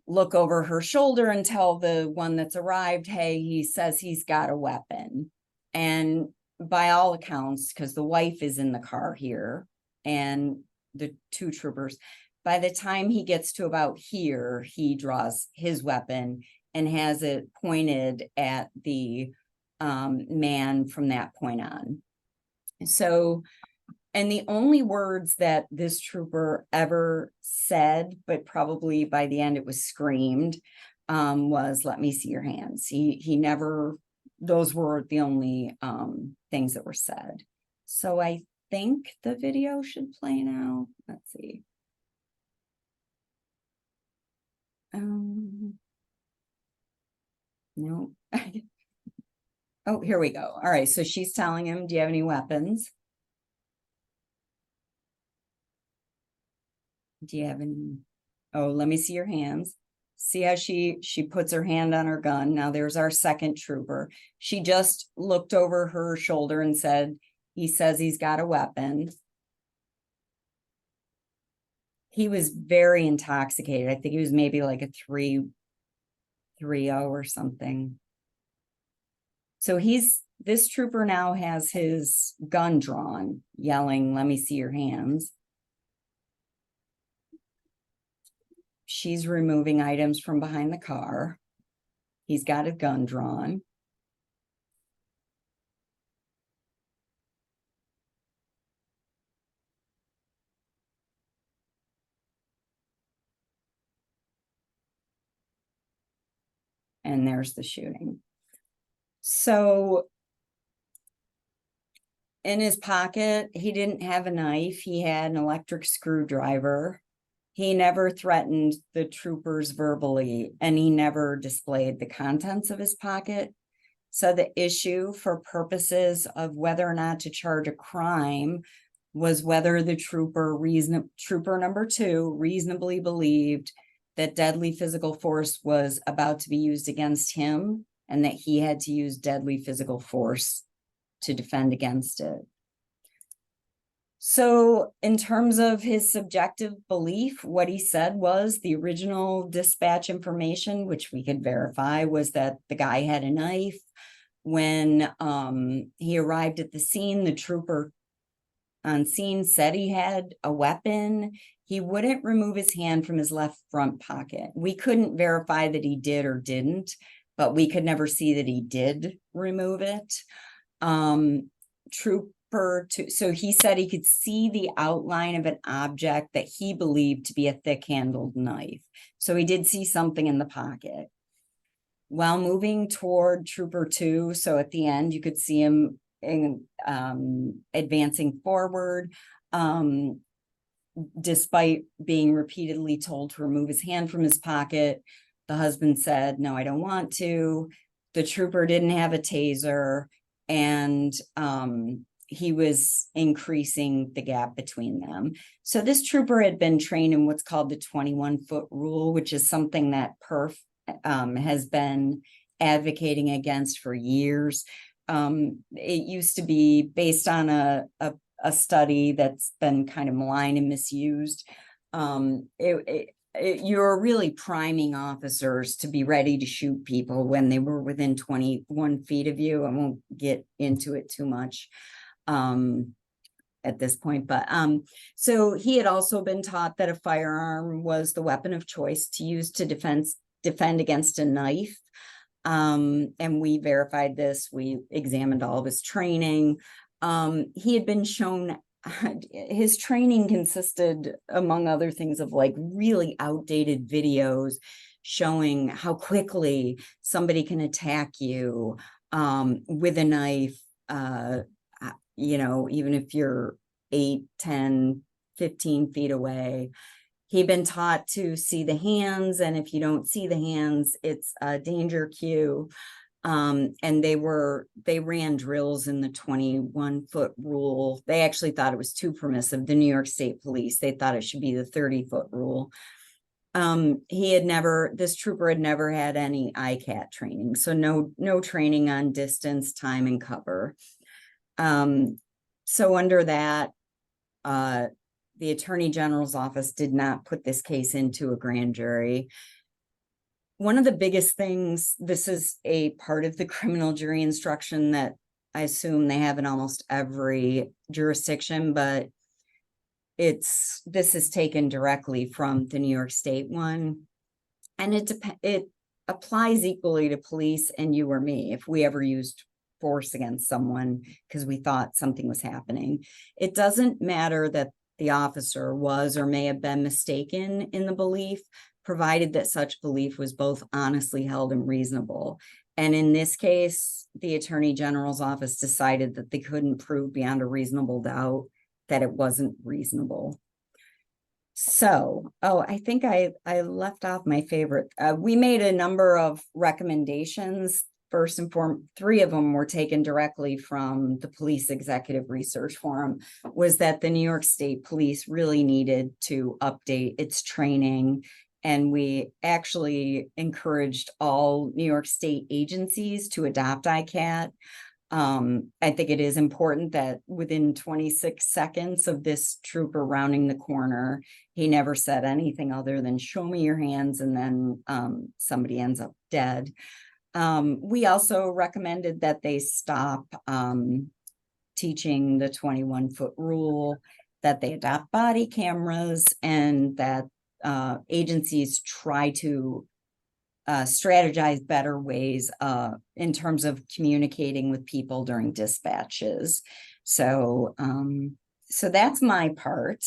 look over her shoulder and tell the one that's arrived, hey, he says he's got a weapon. And by all accounts, because the wife is in the car here and the two troopers, by the time he gets to about here, he draws his weapon and has it pointed at the man from that point on. So, and the only words that this trooper ever said, but probably by the end it was screamed, was, let me see your hands. He never, those were the only things that were said. So I think the video should play now. Let's see. No. Oh, here we go. All right. So she's telling him, do you have any weapons? Do you have any? Oh, let me see your hands. See how she puts her hand on her gun. Now there's our second trooper. She just looked over her shoulder and said, he says he's got a weapon. He was very intoxicated. I think he was maybe like a 3.30 or something. So this trooper now has his gun drawn, yelling, "Let me see your hands." She's removing items from behind the car. He's got a gun drawn. And there's the shooting. So in his pocket, he didn't have a knife. He had an electric screwdriver. He never threatened the troopers verbally, and he never displayed the contents of his pocket. So the issue for purposes of whether or not to charge a crime was whether the trooper number 2 reasonably believed that deadly physical force was about to be used against him, and that he had to use deadly physical force to defend against it. So in terms of his subjective belief, what he said was the original dispatch information, which we could verify, was that the guy had a knife. When he arrived at the scene, the trooper on scene said he had a weapon. He wouldn't remove his hand from his left front pocket. We couldn't verify that he did or didn't, but we could never see that he did remove it. So he said he could see the outline of an object that he believed to be a thick-handled knife. So he did see something in the pocket. While moving toward Trooper 2, so at the end, you could see him advancing forward, despite being repeatedly told to remove his hand from his pocket. The husband said, "No, I don't want to." The trooper didn't have a taser, and he was increasing the gap between them. So this trooper had been trained in what's called the 21-foot rule, which is something that PERF has been advocating against for years. It used to be based on a study that's been kind of maligned and misused. You're really priming officers to be ready to shoot people when they were within 21 feet of you. I won't get into it too much at this point, but so he had also been taught that a firearm was the weapon of choice to use to defend against a knife. And we verified this. We examined all of his training. He had been shown, his training consisted, among other things, of like really outdated videos showing how quickly somebody can attack you with a knife, even if you're 8, 10, 15 feet away. He'd been taught to see the hands, and if you don't see the hands, it's a danger cue. And they ran drills in the 21-foot rule. They actually thought it was too permissive. The New York State Police, they thought it should be the 30-foot rule. This trooper had never had any ICAT training, so no training on distance, time, and cover. So under that, the Attorney General's office did not put this case into a grand jury. One of the biggest things, this is a part of the criminal jury instruction that I assume they have in almost every jurisdiction, but this is taken directly from the New York State one. And it applies equally to police and you or me if we ever used force against someone because we thought something was happening. It doesn't matter that the officer was or may have been mistaken in the belief, provided that such belief was both honestly held and reasonable. And in this case, the Attorney General's office decided that they couldn't prove beyond a reasonable doubt that it wasn't reasonable. So, I think I left off my favorite. We made a number of recommendations. First and foremost, 3 of them were taken directly from the Police Executive Research Forum, was that the New York State Police really needed to update its training. And we actually encouraged all New York State agencies to adopt ICAT. I think it is important that within 26 seconds of this trooper rounding the corner, he never said anything other than show me your hands, and then somebody ends up dead. We also recommended that they stop teaching the 21-foot rule, that they adopt body cameras, and that agencies try to strategize better ways in terms of communicating with people during dispatches. So, so that's my part.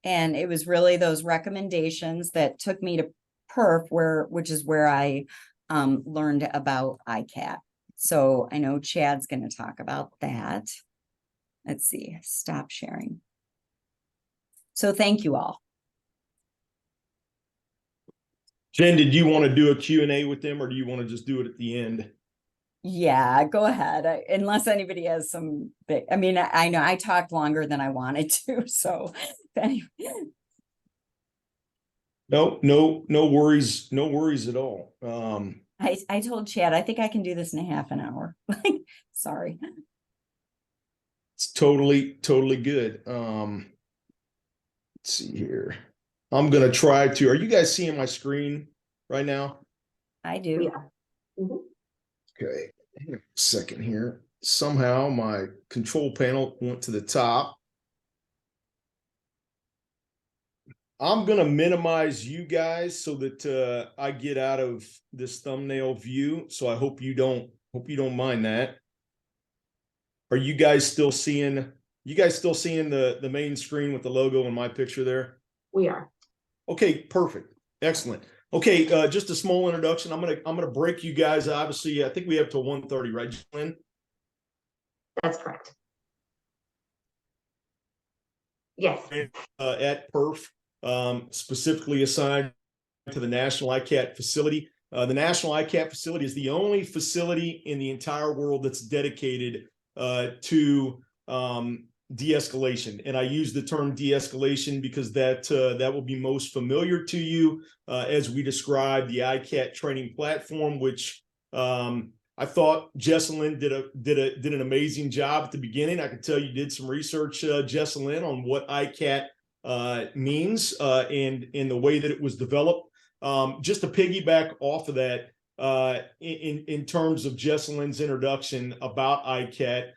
And it was really those recommendations that took me to PERF, which is where I learned about ICAT. So I know Chad's going to talk about that. Let's see, stop sharing. So thank you all. Jen, did you want to do a Q&A with them, or do you want to just do it at the end? Yeah, go ahead. Unless anybody has some big, I mean, I know I talked longer than I wanted to, so anyway. No worries. No worries at all. I told Chad, I think I can do this in a half an hour. Sorry. It's totally good. Let's see here. I'm going to try to, are you guys seeing my screen right now? I do. Yeah. Mhm. Okay. Hang on a second here. Somehow my control panel went to the top. I'm going to minimize you guys so that I get out of this thumbnail view. So I hope you don't mind that. Are you guys still seeing the main screen with the logo and my picture there? We are. Okay, perfect. Excellent. Okay, just a small introduction. I'm gonna break you guys. Obviously, I think we have till 1:30, right, Jillian? That's correct. Yes. At PERF, specifically assigned to the National ICAT facility. The National ICAT facility is the only facility in the entire world that's dedicated to de-escalation. And I use the term de-escalation because that will be most familiar to you as we describe the ICAT training platform, which I thought Jessalyn did an amazing job at the beginning. I can tell you did some research, Jessalyn, on what ICAT means and in the way that it was developed. Just to piggyback off of that, in terms of Jessalyn's introduction about ICAT,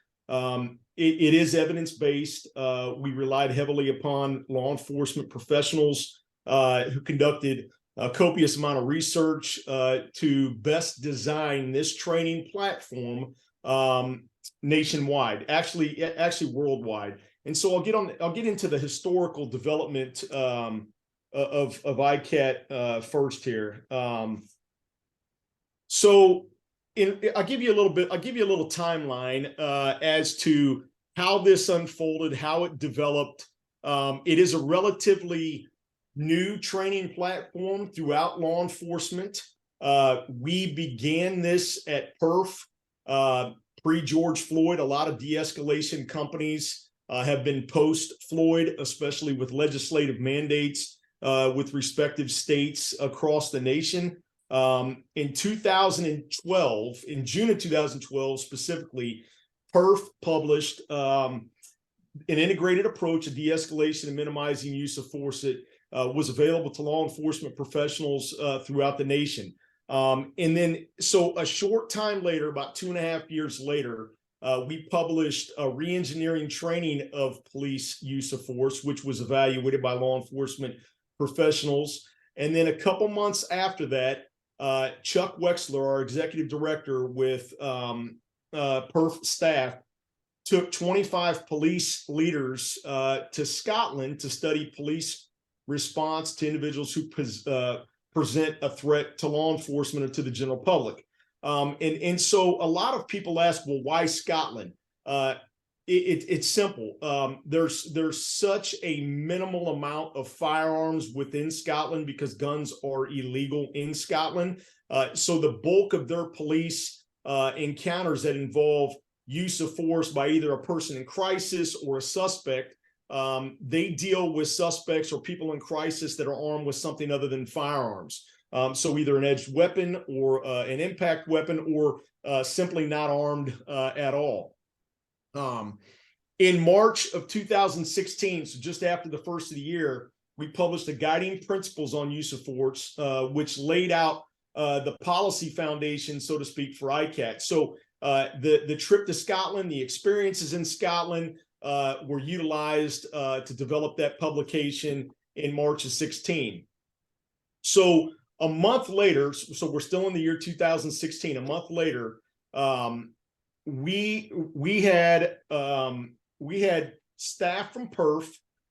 it is evidence-based. We relied heavily upon law enforcement professionals who conducted a copious amount of research to best design this training platform nationwide, actually worldwide. And so I'll get into the historical development of ICAT first here. I'll give you a little timeline as to how this unfolded, how it developed. It is a relatively new training platform throughout law enforcement. We began this at PERF pre-George Floyd. A lot of de-escalation companies have been post-Floyd, especially with legislative mandates with respective states across the nation. In 2012, in June of 2012 specifically, PERF published an integrated approach to de-escalation and minimizing use of force that was available to law enforcement professionals throughout the nation. And then, so a short time later, about 2.5 years later, we published a re-engineering training of police use of force, which was evaluated by law enforcement professionals. And then a couple months after that, Chuck Wexler, our executive director with PERF staff, took 25 police leaders to Scotland to study police response to individuals who present a threat to law enforcement or to the general public. And so a lot of people ask, well, why Scotland? It's simple. There's such a minimal amount of firearms within Scotland because guns are illegal in Scotland. So the bulk of their police encounters that involve use of force by either a person in crisis or a suspect, they deal with suspects or people in crisis that are armed with something other than firearms. So either an edged weapon or an impact weapon, or simply not armed at all. In March of 2016, so just after the first of the year, we published a guiding principles on use of force, which laid out the policy foundation, so to speak, for ICAT. So the trip to Scotland, the experiences in Scotland were utilized to develop that publication in March of 16. So a month later, so we're still in the year 2016, a month later, we had staff from PERF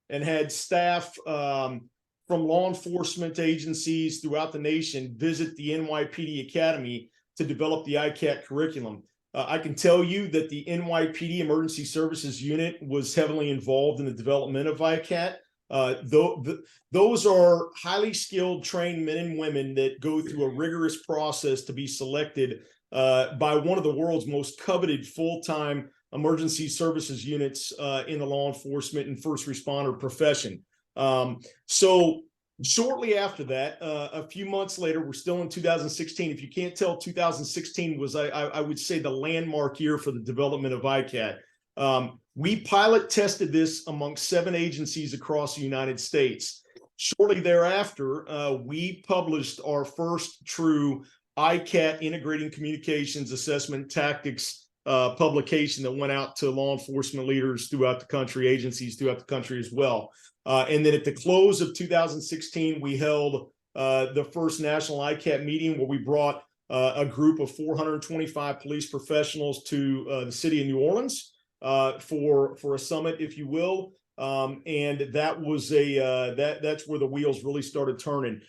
and had staff from law enforcement agencies throughout the nation visit the NYPD Academy to develop the ICAT curriculum. I can tell you that the NYPD Emergency Services Unit was heavily involved in the development of ICAT. Those are highly skilled, trained men and women that go through a rigorous process to be selected by one of the world's most coveted full-time emergency services units in the law enforcement and first responder profession. So shortly after that, a few months later, we're still in 2016. If you can't tell, 2016 was, I would say, the landmark year for the development of ICAT. We pilot tested this amongst 7 agencies across the United States. Shortly thereafter, we published our first true ICAT Integrating Communications Assessment Tactics publication that went out to law enforcement leaders throughout the country, agencies throughout the country as well. And then at the close of 2016, we held the first national ICAT meeting where we brought a group of 425 police professionals to the city of New Orleans for a summit, if you will. And that was that's where the wheels really started turning.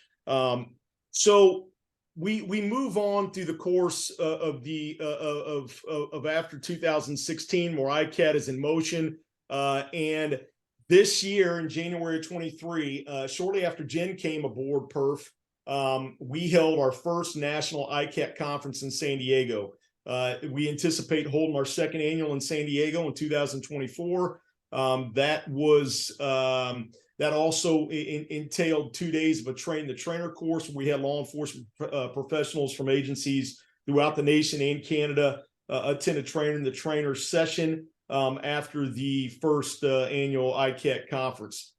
So we move on through the course of after 2016, where ICAT is in motion, and this year in January 23, shortly after Jen came aboard PERF, we held our first national ICAT conference in San Diego. We anticipate holding our second annual in San Diego in 2024. That also entailed 2 days of a train the trainer course. We had law enforcement professionals from agencies throughout the nation and Canada attend a train the trainer session after the first annual ICAT conference.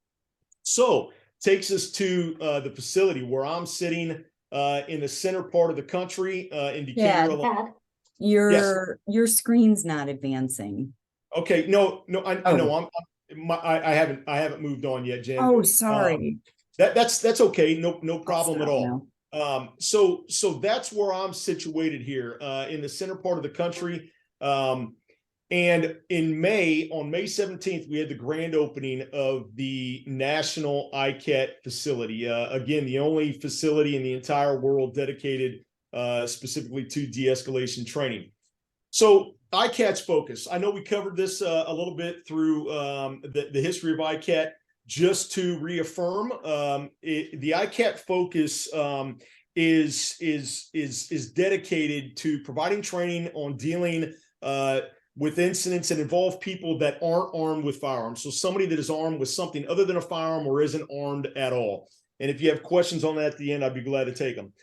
So takes us to the facility where I'm sitting in the center part of the country in Decatur, Illinois. Your screen's not advancing. Okay, no, I know I haven't moved on yet, Jen. Oh, sorry. That's okay. No problem at all. So that's where I'm situated here in the center part of the country. And in May, on May 17th, we had the grand opening of the National ICAT facility. Again, the only facility in the entire world dedicated specifically to de-escalation training. So ICAT's focus. I know we covered this a little bit through the history of ICAT. Just to reaffirm, the ICAT focus is dedicated to providing training on dealing with incidents that involve people that aren't armed with firearms. So somebody that is armed with something other than a firearm or isn't armed at all. And if you have questions on that at the end, I'd be glad to take them.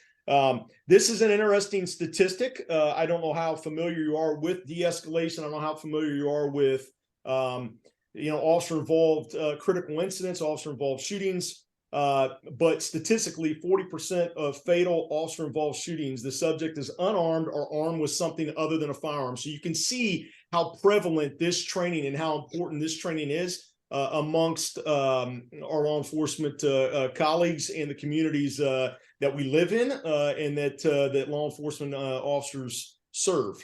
This is an interesting statistic. I don't know how familiar you are with de-escalation. I don't know how familiar you are with, officer-involved critical incidents, officer-involved shootings. But statistically, 40% of fatal officer-involved shootings, the subject is unarmed or armed with something other than a firearm. So you can see how prevalent this training and how important this training is amongst our law enforcement colleagues and the communities that we live in and that law enforcement officers serve.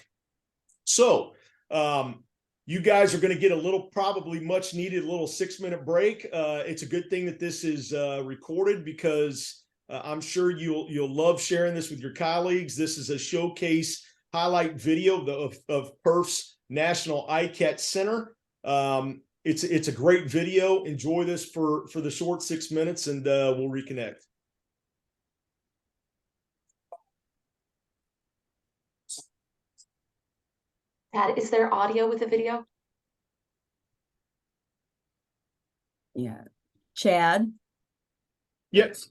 So you guys are going to get a little, probably much needed, a little 6-minute break. It's a good thing that this is recorded because I'm sure you'll love sharing this with your colleagues. This is a showcase highlight video of PERF's National ICAT Center. It's a great video. Enjoy this for the short 6 minutes, and we'll reconnect. Dad, is there audio with the video? Yeah. Chad? Yes.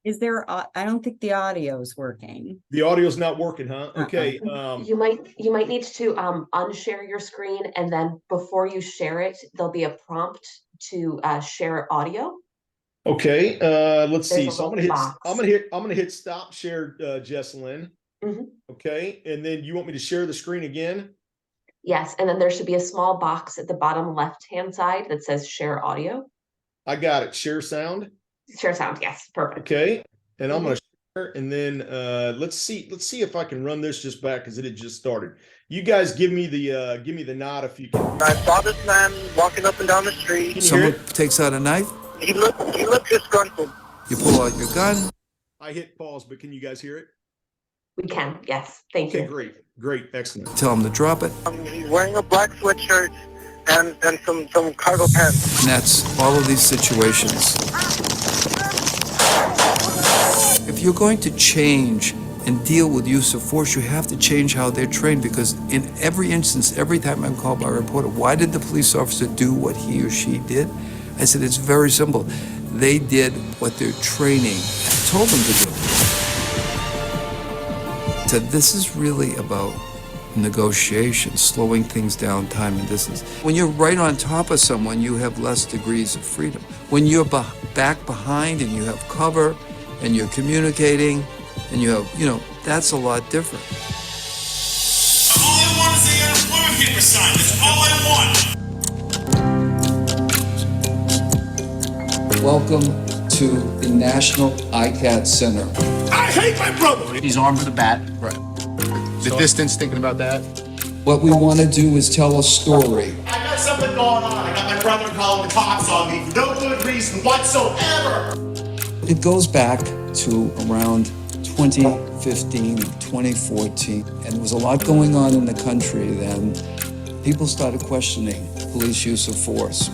Is there, I don't think the audio is working. The audio's not working, huh? Okay. You might need to unshare your screen, and then before you share it, there'll be a prompt to share audio. Okay. Let's There's see. a So I'm little gonna hit. box. I'm gonna hit stop share, Jesselyn. Mhm. Okay, and then you want me to share the screen again? Yes, and then there should be a small box at the bottom left-hand side that says share audio. I got it. Share sound. Share sound, yes, perfect. Okay, and I'm gonna share, and then let's see if I can run this just back because it had just started. You guys give me the nod if you can. I saw this man walking up and down the street. Can you hear Someone it? takes out a knife, He looked disgruntled. you pull out your gun. I hit pause, but can you guys hear it? We can, yes, thank Okay, you. great, excellent. Tell him to drop it. He's wearing a black sweatshirt and some cargo pants. And that's all of these situations. If you're going to change and deal with use of force, you have to change how they're trained, because in every instance, every time I'm called by a reporter, why did the police officer do what he or she did? I said, it's very simple. They did what their training told them to do. So this is really about negotiation, slowing things down, time and distance. When you're right on top of someone, you have less degrees of freedom. When you're back behind and you have cover and you're communicating and you have, that's a lot different. All I want is a unemployment paper signed. That's all I want. Welcome to the National ICAT Center. I hate my brother. He's armed with a bat. Right. The distance, thinking about that. What we want to do is tell a story. I got something going on. I got my brother calling the cops on me for no good reason whatsoever. It goes back to around 2015, 2014, and there was a lot going on in the country then. People started questioning police use of force.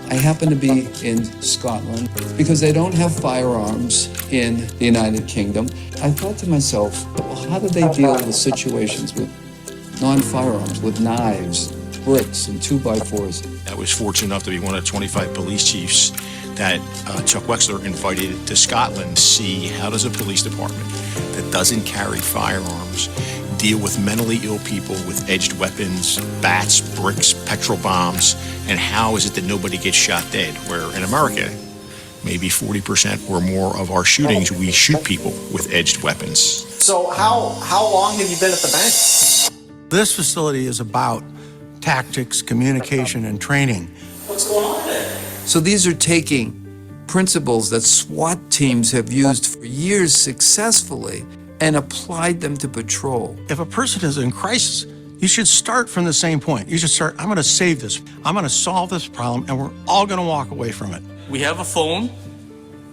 I happen to be in Scotland because they don't have firearms in the United Kingdom. I thought to myself, well, how do they deal with situations with non-firearms, with knives, bricks, and 2x4s? I was fortunate enough to be one of the 25 police chiefs that Chuck Wexler invited to Scotland to see how does a police department that doesn't carry firearms deal with mentally ill people with edged weapons, bats, bricks, petrol bombs, and how is it that nobody gets shot dead? Where in America, maybe 40% or more of our shootings, we shoot people with edged weapons. So how long have you been at the bank? This facility is about tactics, communication, and training. What's going on there? So these are taking principles that SWAT teams have used for years successfully and applied them to patrol. If a person is in crisis, you should start from the same point. You should start, I'm going to save this. I'm going to solve this problem, and we're all going to walk away from it. We have a phone.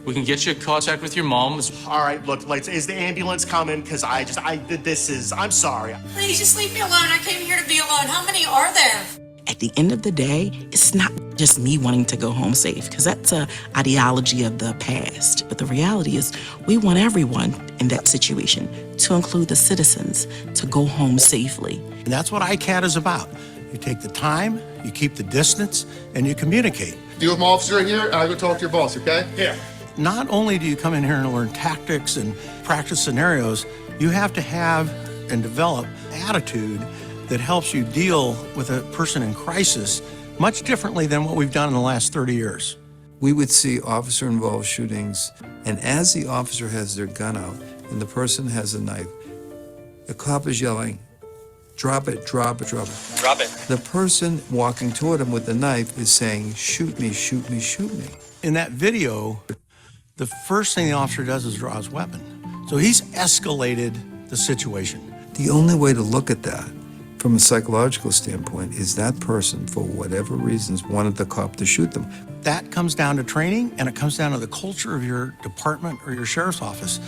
We can get you in contact with your mom. All right, look, is the ambulance coming? Because I'm sorry. Please just leave me alone. I came here to be alone. How many are there? At the end of the day, it's not just me wanting to go home safe, because that's an ideology of the past. But the reality is we want everyone in that situation, to include the citizens, to go home safely. And that's what ICAT is about. You take the time, you keep the distance, and you communicate. Deal with my officer right here, and I go talk to your boss, okay? Yeah. Not only do you come in here and learn tactics and practice scenarios, you have to have and develop attitude that helps you deal with a person in crisis much differently than what we've done in the last 30 years. We would see officer-involved shootings, and as the officer has their gun out and the person has a knife, the cop is yelling, drop it, drop it, drop it. Drop it. The person walking toward him with the knife is saying, shoot me, shoot me, shoot me. In that video, the first thing the officer does is draw his weapon. So he's escalated the situation. The only way to look at that from a psychological standpoint is that person, for whatever reasons, wanted the cop to shoot them. That comes down to training, and it comes down to the culture of your department or your sheriff's office.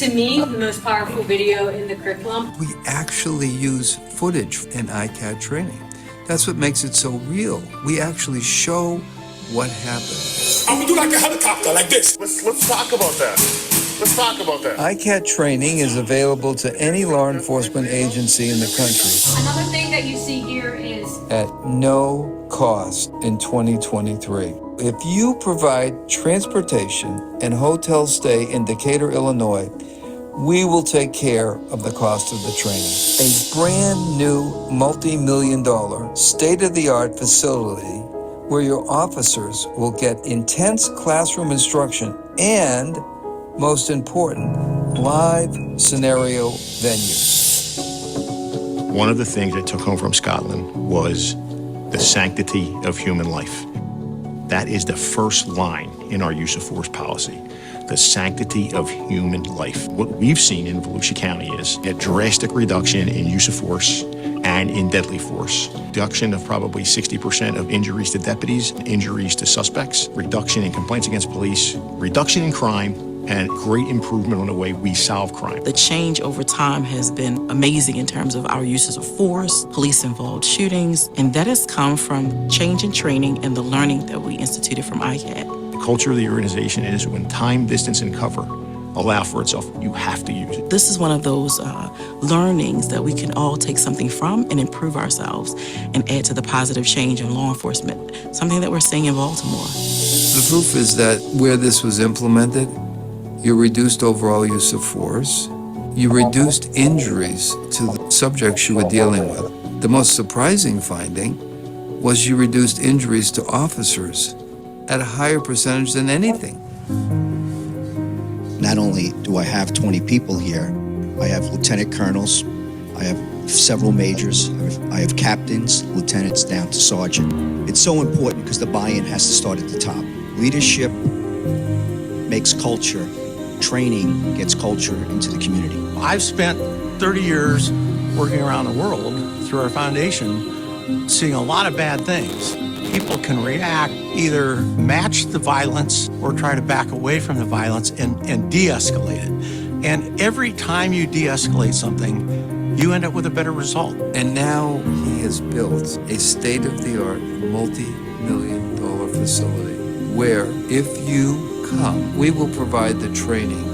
To me, the most powerful video in the curriculum. We actually use footage in ICAT training. That's what makes it so real. We actually show what happened. I'm gonna do like a helicopter, like this. Let's talk about that. Let's talk about that. ICAT training is available to any law enforcement agency in the country Another thing that you see here is at no cost in 2023. if you provide transportation and hotel stay in Decatur, Illinois, we will take care of the cost of the training. A brand new multi-million-dollar state-of-the-art facility where your officers will get intense classroom instruction and, most important, live scenario venues. One of the things I took home from Scotland was the sanctity of human life. That is the first line in our use of force policy. The sanctity of human life. What we've seen in Volusia County is a drastic reduction in use of force and in deadly force. Reduction of probably 60% of injuries to deputies, injuries to suspects, reduction in complaints against police, reduction in crime, and great improvement on the way we solve crime. The change over time has been amazing in terms of our uses of force, police-involved shootings, and that has come from change in training and the learning that we instituted from ICAT. The culture of the organization is when time, distance, and cover allow for itself, you have to use it. This is one of those learnings that we can all take something from and improve ourselves and add to the positive change in law enforcement, something that we're seeing in Baltimore. The proof is that where this was implemented, you reduced overall use of force, you reduced injuries to the subjects you were dealing with. The most surprising finding was you reduced injuries to officers at a higher percentage than anything. Not only do I have 20 people here, I have lieutenant colonels, I have several majors, I have captains, lieutenants down to sergeant. It's so important because the buy-in has to start at the top. Leadership makes culture. Training gets culture into the community. I've spent 30 years working around the world through our foundation, seeing a lot of bad things. People can react, either match the violence or try to back away from the violence and de-escalate it. And every time you de-escalate something, you end up with a better result. And now he has built a state-of-the-art multi-million-dollar facility where if you come, we will provide the training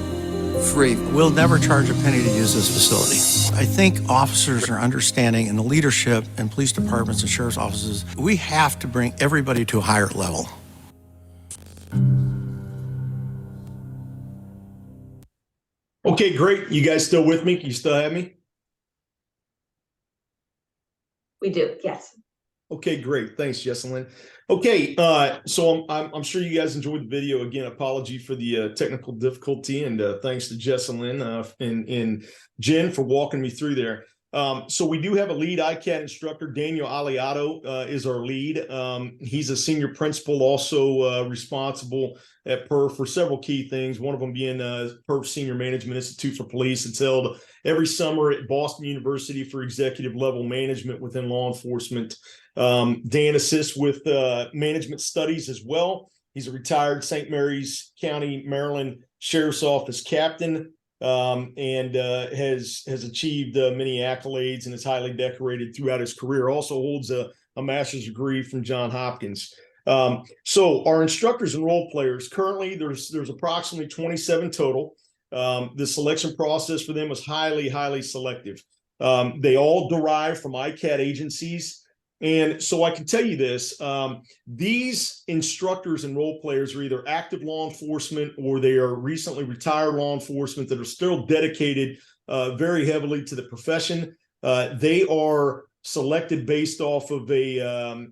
free. We'll never charge a penny to use this facility. I think officers are understanding, and the leadership and police departments and sheriff's offices, we have to bring everybody to a higher level. Okay, great. You guys still with me? Can you still have me? We do, yes. Okay, great. Thanks, Jesselyn. Okay, so I'm sure you guys enjoyed the video. Again, apology for the technical difficulty, and thanks to Jesselyn and Jen for walking me through there. So we do have a lead ICAT instructor. Daniel Aliato is our lead. He's a senior principal, also responsible at PERF for several key things, one of them being PERF Senior Management Institute for Police. It's held every summer at Boston University for executive level management within law enforcement. Dan assists with management studies as well. He's a retired St. Mary's County, Maryland Sheriff's Office captain, and has achieved many accolades and is highly decorated throughout his career. Also holds a master's degree from Johns Hopkins. So our instructors and role players, currently there's approximately 27 total. The selection process for them was highly selective. They all derive from ICAT agencies. And so I can tell you this, these instructors and role players are either active law enforcement or they are recently retired law enforcement that are still dedicated very heavily to the profession. They are selected based off of a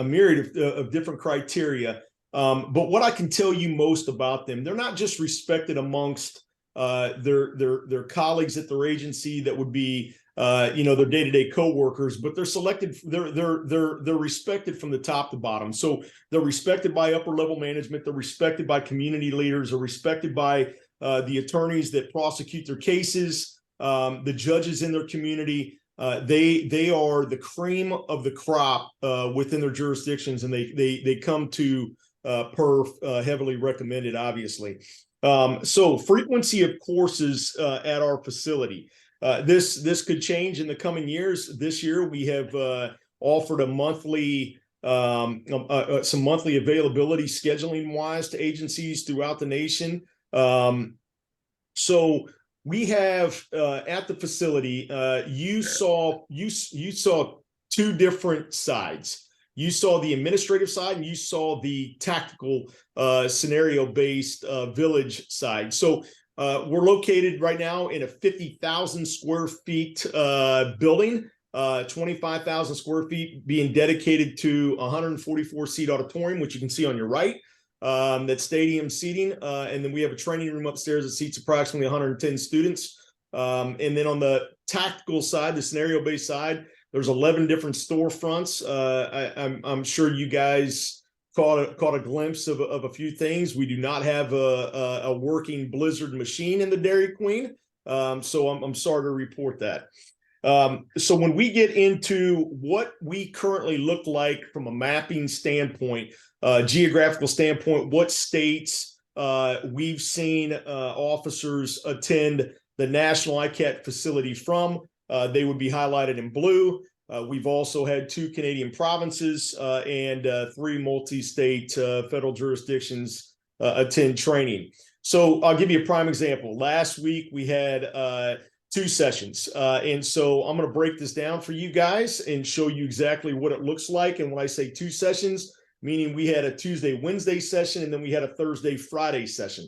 myriad of different criteria. But what I can tell you most about them, they're not just respected amongst their colleagues at their agency that would be their day-to-day coworkers, but they're selected. They're respected from the top to bottom. So they're respected by upper level management. They're respected by community leaders. They're respected by the attorneys that prosecute their cases, the judges in their community. They are the cream of the crop within their jurisdictions, and they come to PERF heavily recommended, obviously. So frequency of courses at our facility. This could change in the coming years. This year we have offered a monthly some monthly availability scheduling wise to agencies throughout the nation. So we have at the facility, you saw two different sides. you saw the administrative side and you saw the tactical scenario-based village side. So we're located right now in a 50,000 square feet building, 25,000 square feet being dedicated to 144 seat auditorium, which you can see on your right. That stadium seating. And then we have a training room upstairs that seats approximately 110 students. And then on the tactical side, the scenario-based side, there's 11 different storefronts. I'm sure you guys caught a glimpse of a few things. We do not have a working Blizzard machine in the Dairy Queen, so I'm sorry to report that. So when we get into what we currently look like from a mapping standpoint, geographical standpoint, what states we've seen officers attend the National ICAT facility from, they would be highlighted in blue. We've also had 2 Canadian provinces and 3 multi-state federal jurisdictions attend training. So I'll give you a prime example. Last week we had 2 sessions. And so I'm going to break this down for you guys and show you exactly what it looks like. And when I say 2 sessions, meaning we had a Tuesday, Wednesday session, and then we had a Thursday, Friday session.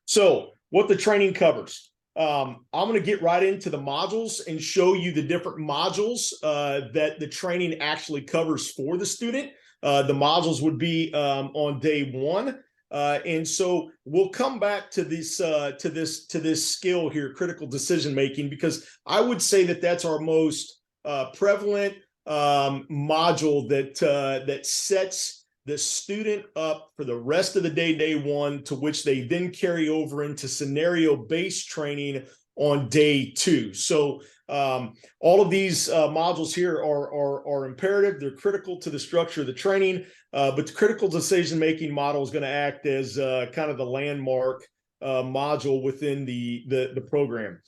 So what the training covers. I'm going to get right into the modules and show you the different modules that the training actually covers for the student. The modules would be on day 1. And so we'll come back to this skill here, critical decision making, because I would say that that's our most prevalent module that sets the student up for the rest of the day 1, to which they then carry over into scenario-based training on day 2. So all of these modules here are imperative. They're critical to the structure of the training, but the critical decision-making model is going to act as kind of the landmark module within the program.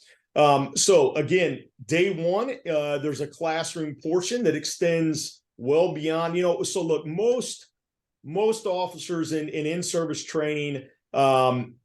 So again, day 1, there's a classroom portion that extends well beyond, so look, most officers in in-service training, they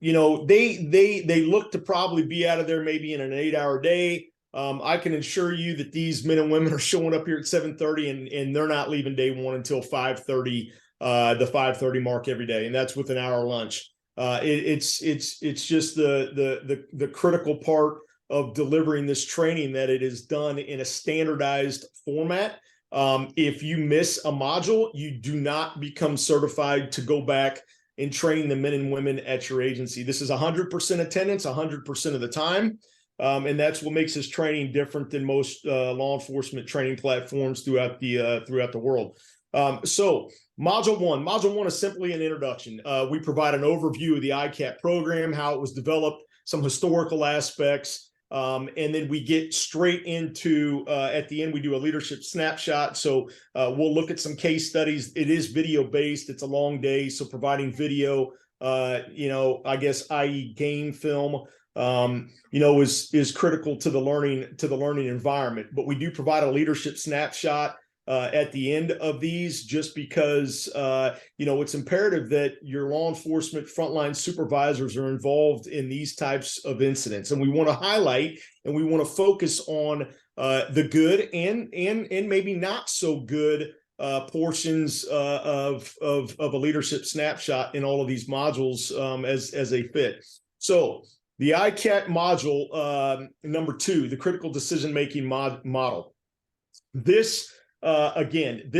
look to probably be out of there maybe in an 8-hour day. I can assure you that these men and women are showing up here at 7:30 and they're not leaving day 1 until 5:30, the 5:30 mark every day, and that's with an hour lunch. It's just the critical part of delivering this training, that it is done in a standardized format. If you miss a module, you do not become certified to go back and train the men and women at your agency. This is 100% attendance, 100% of the time. And that's what makes this training different than most law enforcement training platforms throughout the world. So Module 1 is simply an introduction. We provide an overview of the ICAT program, how it was developed, some historical aspects, and then we get straight into, at the end, we do a leadership snapshot. So we'll look at some case studies. It is video based. It's a long day. So providing video, I guess, i.e. game film, is critical to the learning environment. But we do provide a leadership snapshot at the end of these, just because, it's imperative that your law enforcement frontline supervisors are involved in these types of incidents. And we want to highlight and we want to focus on the good and maybe not so good portions of a leadership snapshot in all of these modules as they fit. So the ICAT module number 2, the critical decision-making model. This again,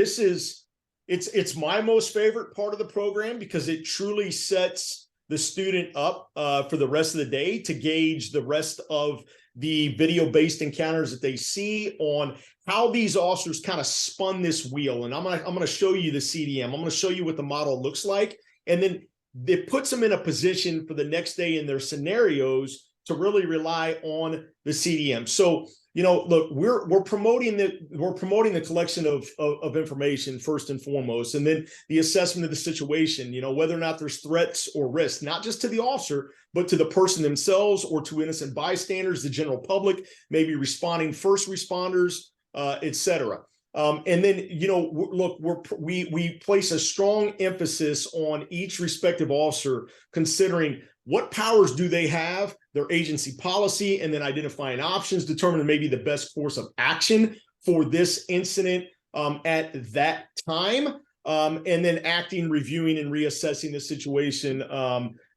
it's my most favorite part of the program, because it truly sets the student up for the rest of the day to gauge the rest of the video-based encounters that they see on how these officers kind of spun this wheel. And I'm gonna show you the CDM. I'm gonna show you what the model looks like, and then it puts them in a position for the next day in their scenarios to really rely on the CDM. So, look, we're promoting the collection of information first and foremost, and then the assessment of the situation, whether or not there's threats or risks, not just to the officer, but to the person themselves or to innocent bystanders, the general public, maybe responding first responders, et cetera. And then, look, we place a strong emphasis on each respective officer, considering what powers do they have, their agency policy, and then identifying options, determining maybe the best course of action for this incident at that time, and then acting, reviewing, and reassessing the situation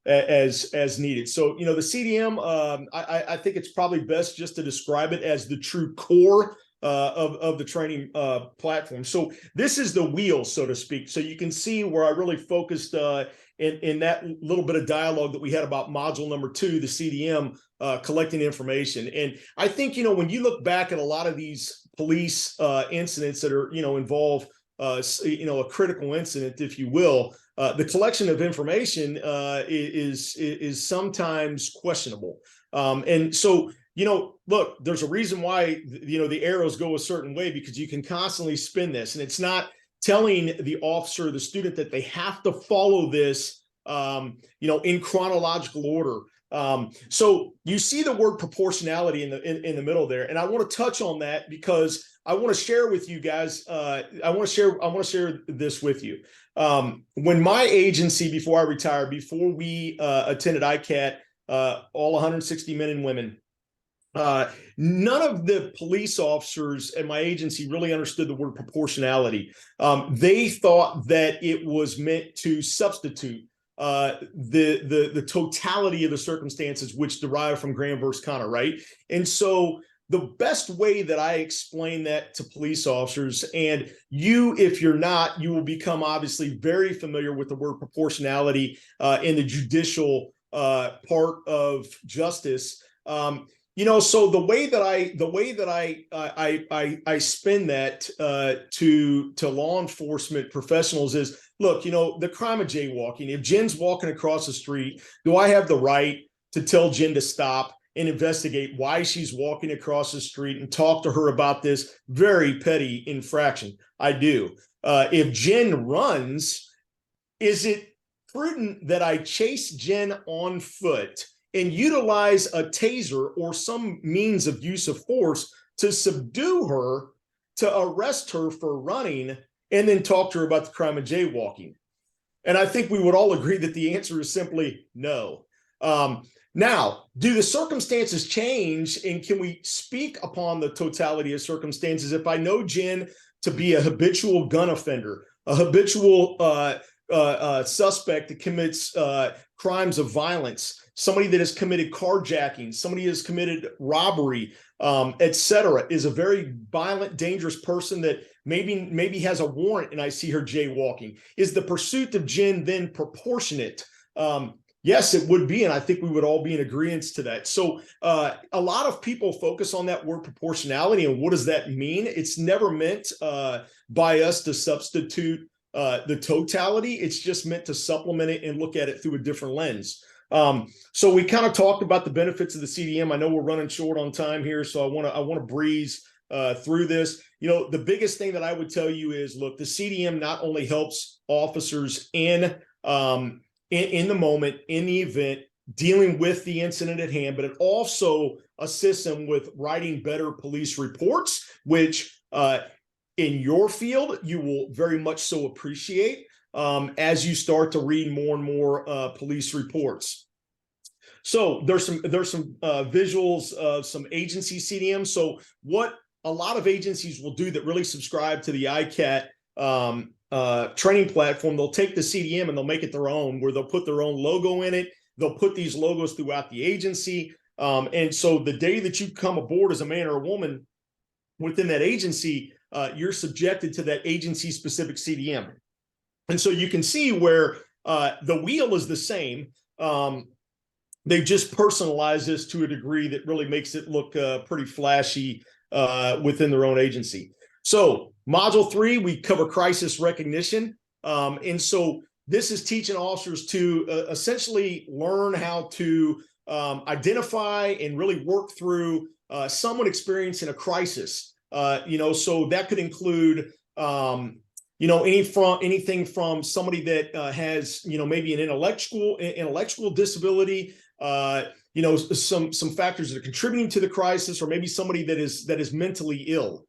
as needed. So, the CDM, I think it's probably best just to describe it as the true core of the training platform. So this is the wheel, so to speak. So you can see where I really focused in that little bit of dialogue that we had about module number 2, the CDM, collecting information. And I think, when you look back at a lot of these police incidents that are, involve a critical incident, if you will, the collection of information is sometimes questionable. And so, look, there's a reason why, the arrows go a certain way, because you can constantly spin this, and it's not telling the officer or the student that they have to follow this, in chronological order. So you see the word proportionality in the middle there, and I want to touch on that because I want to share with you guys. I want to share this with you. When my agency, before I retired, before we attended ICAT, all 160 men and women, none of the police officers at my agency really understood the word proportionality. They thought that it was meant to substitute the totality of the circumstances, which derive from Graham versus Connor, right? And so the best way that I explain that to police officers, and you, if you're not, you will become obviously very familiar with the word proportionality in the judicial part of justice. So the way that I spin that to law enforcement professionals is, look, the crime of jaywalking. If Jen's walking across the street, do I have the right to tell Jen to stop and investigate why she's walking across the street and talk to her about this very petty infraction? I do. If Jen runs, is it prudent that I chase Jen on foot and utilize a taser or some means of use of force to subdue her, to arrest her for running, and then talk to her about the crime of jaywalking? And I think we would all agree that the answer is simply no. Now, do the circumstances change, and can we speak upon the totality of circumstances? If I know Jen to be a habitual gun offender, a habitual suspect that commits crimes of violence, somebody that has committed carjacking, somebody who has committed robbery, etc., is a very violent, dangerous person that maybe has a warrant, and I see her jaywalking, is the pursuit of Jen then proportionate? Yes, it would be, and I think we would all be in agreement to that. So a lot of people focus on that word proportionality, and what does that mean? It's never meant by us to substitute the totality. It's just meant to supplement it and look at it through a different lens. So we kind of talked about the benefits of the CDM. I know we're running short on time here, so I want to breeze through this. The biggest thing that I would tell you is, look, the CDM not only helps officers in the moment, in the event, dealing with the incident at hand, but it also assists them with writing better police reports, which in your field, you will very much so appreciate as you start to read more and more police reports. So there's some visuals of some agency CDM. So what a lot of agencies will do that really subscribe to the ICAT training platform, they'll take the CDM and they'll make it their own, where they'll put their own logo in it. They'll put these logos throughout the agency. And so the day that you come aboard as a man or a woman within that agency, you're subjected to that agency specific CDM. And so you can see where the wheel is the same. They've just personalized this to a degree that really makes it look pretty flashy within their own agency. So module 3, we cover crisis recognition. And so this is teaching officers to essentially learn how to identify and really work through someone experiencing a crisis. So that could include, anything from somebody that has, maybe an intellectual disability, some factors that are contributing to the crisis, or maybe somebody that is mentally ill.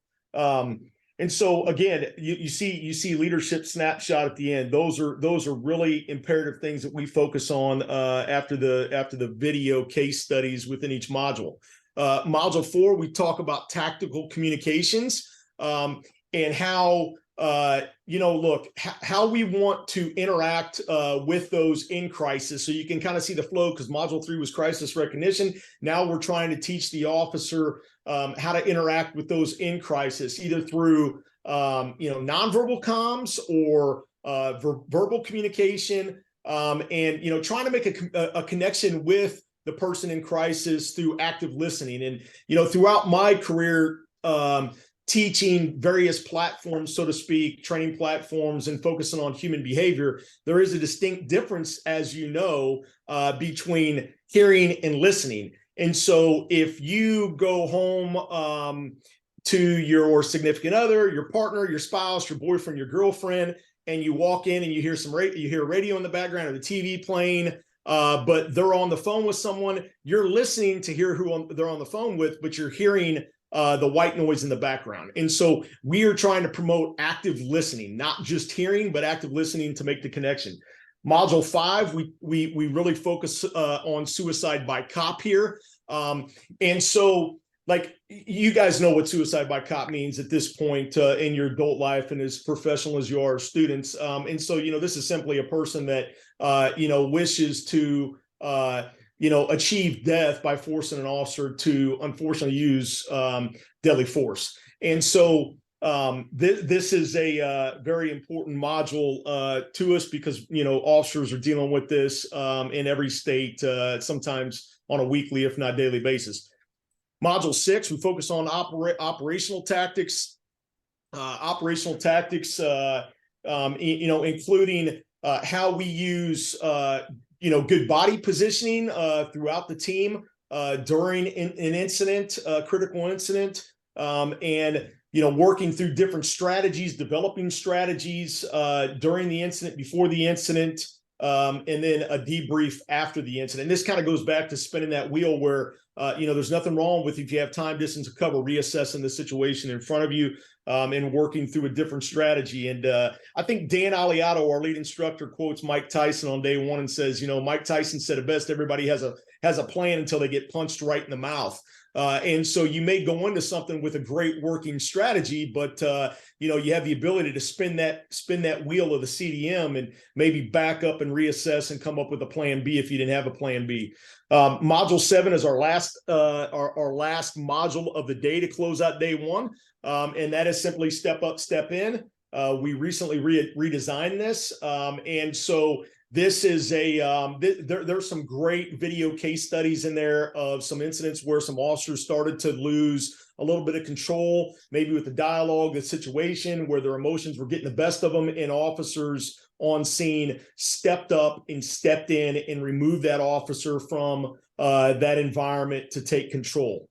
And so again, you see leadership snapshot at the end. Those are really imperative things that we focus on after the video case studies within each module. Module 4, we talk about tactical communications. And and how how we want to interact with those in crisis. So you can kind of see the flow, because module 3 was crisis recognition. Now we're trying to teach the officer how to interact with those in crisis, either through nonverbal comms or verbal communication, and trying to make a connection with the person in crisis through active listening. And throughout my career, teaching various platforms, so to speak, training platforms, and focusing on human behavior, there is a distinct difference, as you know, between hearing and listening. And so if you go home to your significant other, your partner, your spouse, your boyfriend, your girlfriend, and you walk in and you hear radio in the background or the TV playing, but they're on the phone with someone, you're listening to hear who they're on the phone with, but you're hearing the white noise in the background. And so we are trying to promote active listening, not just hearing, but active listening to make the connection. Module 5, we really focus on suicide by cop here. And so, like, you guys know what suicide by cop means at this point in your adult life, and as professional as you are, students. And so, this is simply a person that, wishes to, achieve death by forcing an officer to unfortunately use deadly force. And so this is a very important module to us, because, officers are dealing with this in every state, sometimes on a weekly, if not daily basis. Module 6, we focus on operational tactics, including how we use, good body positioning throughout the team during an incident, critical incident, and, working through different strategies, developing strategies during the incident, before the incident, and then a debrief after the incident. And this kind of goes back to spinning that wheel where, there's nothing wrong with, if you have time, distance, or cover, reassessing the situation in front of you and working through a different strategy. And I think Dan Aliato, our lead instructor, quotes Mike Tyson on day 1 and says, Mike Tyson said it best, everybody has a plan until they get punched right in the mouth. And so you may go into something with a great working strategy, but you have the ability to spin that wheel of the CDM and maybe back up and reassess and come up with a plan B if you didn't have a plan B. Module 7 is our last module of the day to close out day 1, and that is simply step up, step in. We recently redesigned this, and so this is there's some great video case studies in there of some incidents where some officers started to lose a little bit of control, maybe with the dialogue, the situation, where their emotions were getting the best of them, and officers on scene stepped up and stepped in and removed that officer from that environment to take control.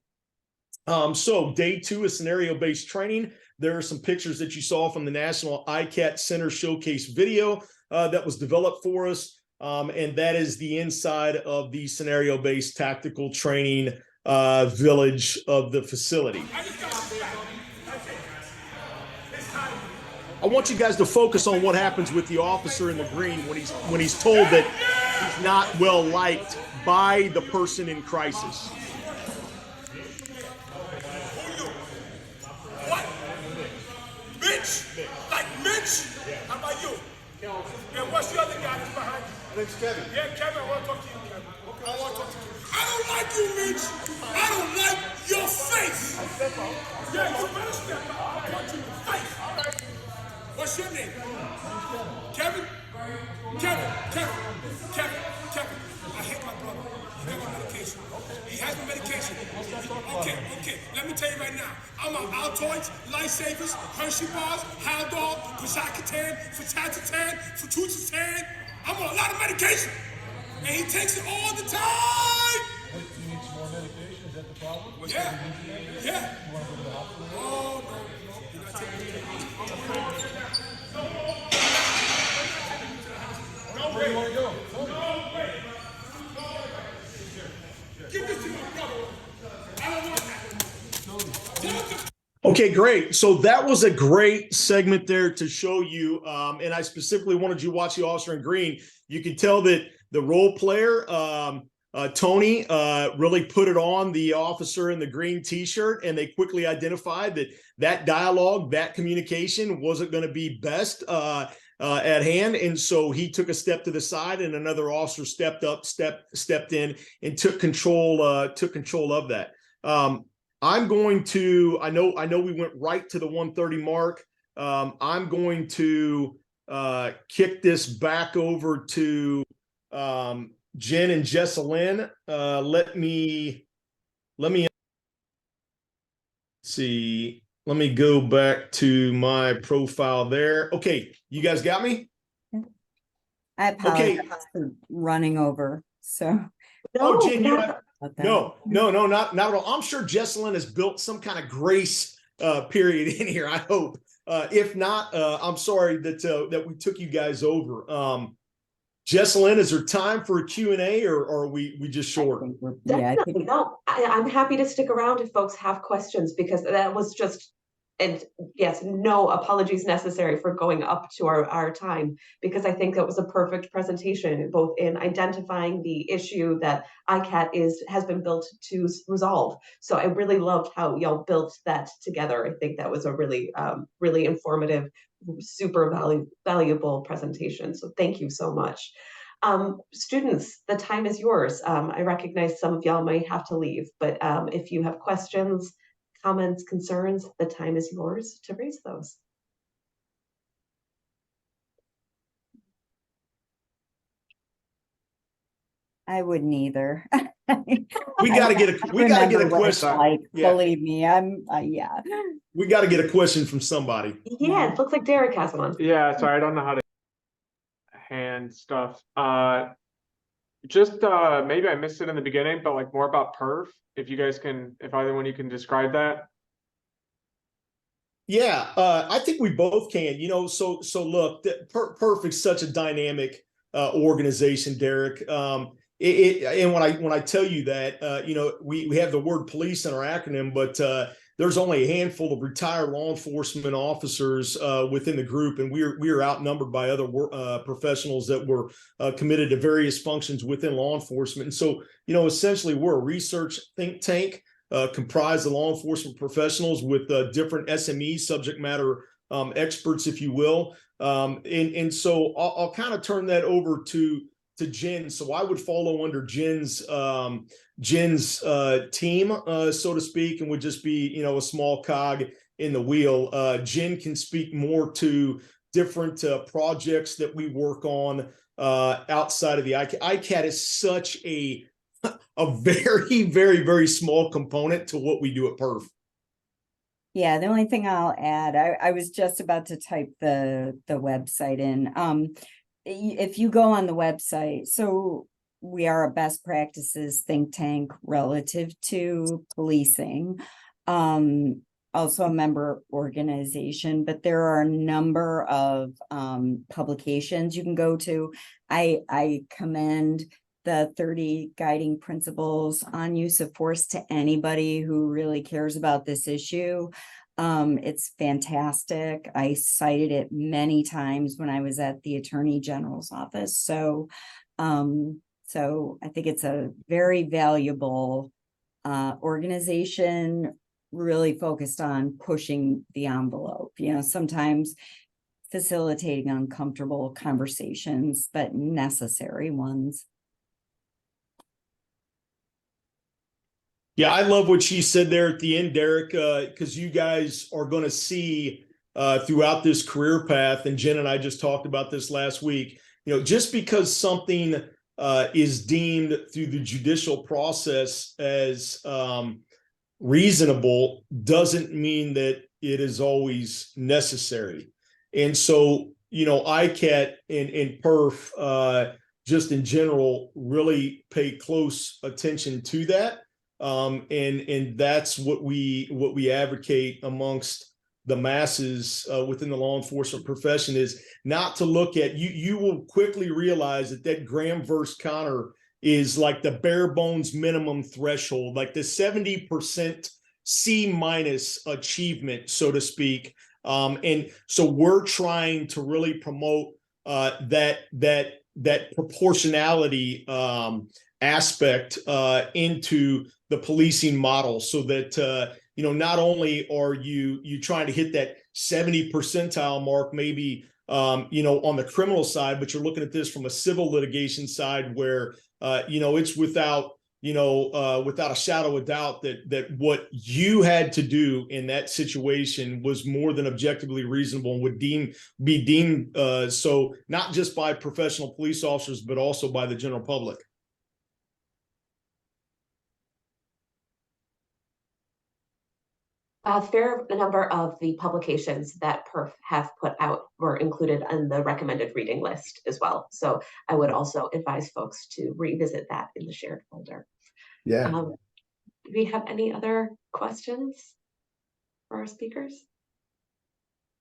So day 2 is scenario-based training. There are some pictures that you saw from the National ICAT Center Showcase video that was developed for us. And that is the inside of the scenario-based tactical training village of the facility. I want you guys to focus on what happens with the officer in the green when he's told that he's not well liked by the person in crisis. What? Mitch? Like Mitch? How about you? And what's the other guy that's behind you? My name's Kevin. Yeah, Kevin, I want to talk to you, Kevin. Okay. I want to talk to you. I don't like you, Mitch. I don't like your face. I step out. Yeah, you better step out. I'll punch you in the face. All right. What's your name? Kevin? Kevin. I hate my brother. He got my medication. He has my medication. Okay. Let me tell you right now. I'm on Altoids, Lifesavers, Hershey bars, Haldol, Pizakatan, Fatatitan, Fatuchitan. I'm on a lot of medication. And he takes it all the time. You need some more medication? Is that the problem? Yeah. You want to go to the hospital? Oh, no. You're not taking me to the hospital. Where do you want to go? Give this to my brother. I don't want that. Okay, great. So that was a great segment there to show you. And I specifically wanted you to watch the officer in green. You can tell that the role player Tony really put it on the officer in the green t-shirt, and they quickly identified that dialogue, that communication wasn't going to be best at hand. And so he took a step to the side, and another officer stepped in and took control of that. I'm going to, I know we went right to the 1:30 mark. I'm going to kick this back over to Jen and Jessalyn. Let me see. Let me go back to my profile there. Okay, you guys got me? I apologize for running over. So Jen, you have no, not at all. I'm sure Jessalyn has built some kind of grace period in here, I hope. If not, I'm sorry that we took you guys over. Jessalyn, is there time for a Q&A, or are we just short? Definitely. No, I'm happy to stick around if folks have questions, because that was just, and yes, no apologies necessary for going up to our time, because I think that was a perfect presentation, both in identifying the issue that ICAT has been built to resolve. So I really loved how y'all built that together. I think that was a really, really informative, super valuable presentation. So thank you so much. Students, the time is yours. I recognize some of y'all might have to leave, but if you have questions, comments, concerns, the time is yours to raise those. I wouldn't either. We got to get a question. Like, believe me, I'm yeah. We got to get a question from somebody. Yeah, it looks like Derek has one. Yeah, sorry, I don't know how to hand stuff. Just maybe I missed it in the beginning, but like more about perf. If you guys can, if either one you can describe that. Yeah, I think we both can. You know, so look, perf is such a dynamic organization, Derek. And when I tell you that, you know, we have the word police in our acronym, but there's only a handful of retired law enforcement officers within the group, and we are outnumbered by other professionals that were committed to various functions within law enforcement. And so, you know, essentially, we're a research think tank comprised of law enforcement professionals with different SMEs, subject matter experts, if you will. And so I'll kind of turn that over to Jen. So I would follow under Jen's team, so to speak, and would just be, you know, a small cog in the wheel. Jen can speak more to different projects that we work on outside of the ICAT. ICAT is such a very, very, very small component to what we do at PERF. Yeah, the only thing I'll add, I was just about to type the website in. If you go on the website, so we are a best practices think tank relative to policing, also a member organization, but there are a number of publications you can go to. I commend the 30 guiding principles on use of force to anybody who really cares about this issue. It's fantastic. I cited it many times when I was at the Attorney General's office. So I think it's a very valuable organization, really focused on pushing the envelope, you know, sometimes facilitating uncomfortable conversations, but necessary ones. Yeah, I love what she said there at the end, Derek, because you guys are going to see throughout this career path, and Jen and I just talked about this last week, you know, just because something is deemed through the judicial process as reasonable doesn't mean that it is always necessary. And so, you know, ICAT and PERF, just in general, really pay close attention to that. And that's what we advocate amongst the masses within the law enforcement profession, is not to look at you will quickly realize that Graham versus Connor is like the bare bones minimum threshold, like the 70% C- achievement, so to speak. And so we're trying to really promote that proportionality aspect into the policing model, so that not only are you trying to hit that 70 percentile mark, maybe on the criminal side, but you're looking at this from a civil litigation side where it's without a shadow of doubt that what you had to do in that situation was more than objectively reasonable and would be deemed so, not just by professional police officers, but also by the general public. A fair number of the publications that PERF have put out were included in the recommended reading list as well. So I would also advise folks to revisit that in the shared folder. Yeah. Do we have any other questions for our speakers?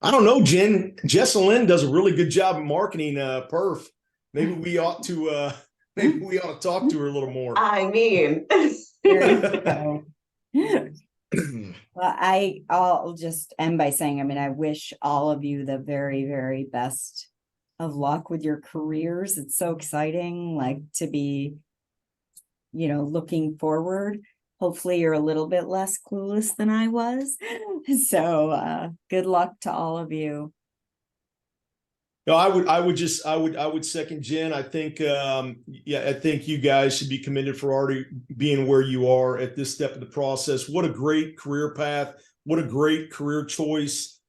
I don't know, Jen. Jessalyn does a really good job of marketing PERF. Maybe we ought to talk to her a little more. I mean, Well, I'll just end by saying, I mean, I wish all of you the very, very best of luck with your careers. It's so exciting, like, to be, looking forward. Hopefully you're a little bit less clueless than I was. So good luck to all of you. No, I would second Jen. I think, I think you guys should be commended for already being where you are at this step of the process. What a great career path. What a great career choice.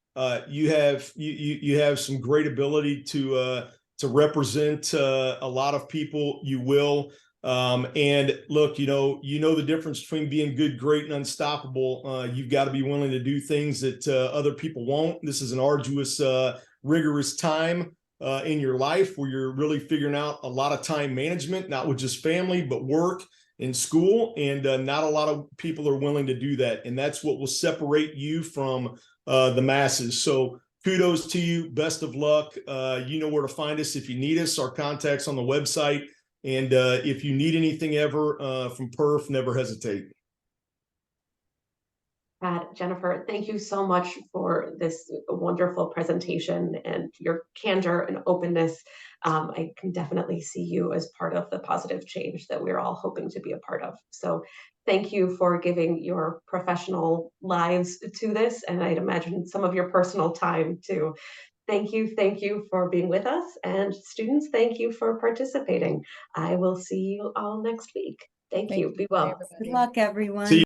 You have some great ability to represent a lot of people. You will. And look, you know the difference between being good, great, and unstoppable. You've got to be willing to do things that other people won't. This is an arduous, rigorous time in your life where you're really figuring out a lot of time management, not with just family, but work and school. And not a lot of people are willing to do that. And that's what will separate you from the masses. So kudos to you. Best of luck. You know where to find us if you need us. Our contact's on the website. And if you need anything ever from PERF, never hesitate. Jennifer, thank you so much for this wonderful presentation and your candor and openness. I can definitely see you as part of the positive change that we're all hoping to be a part of. So thank you for giving your professional lives to this, and I'd imagine some of your personal time too. Thank you for being with us, and students, thank you for participating. I will see you all next week. Thank you. Be well. Good luck, everyone. See you.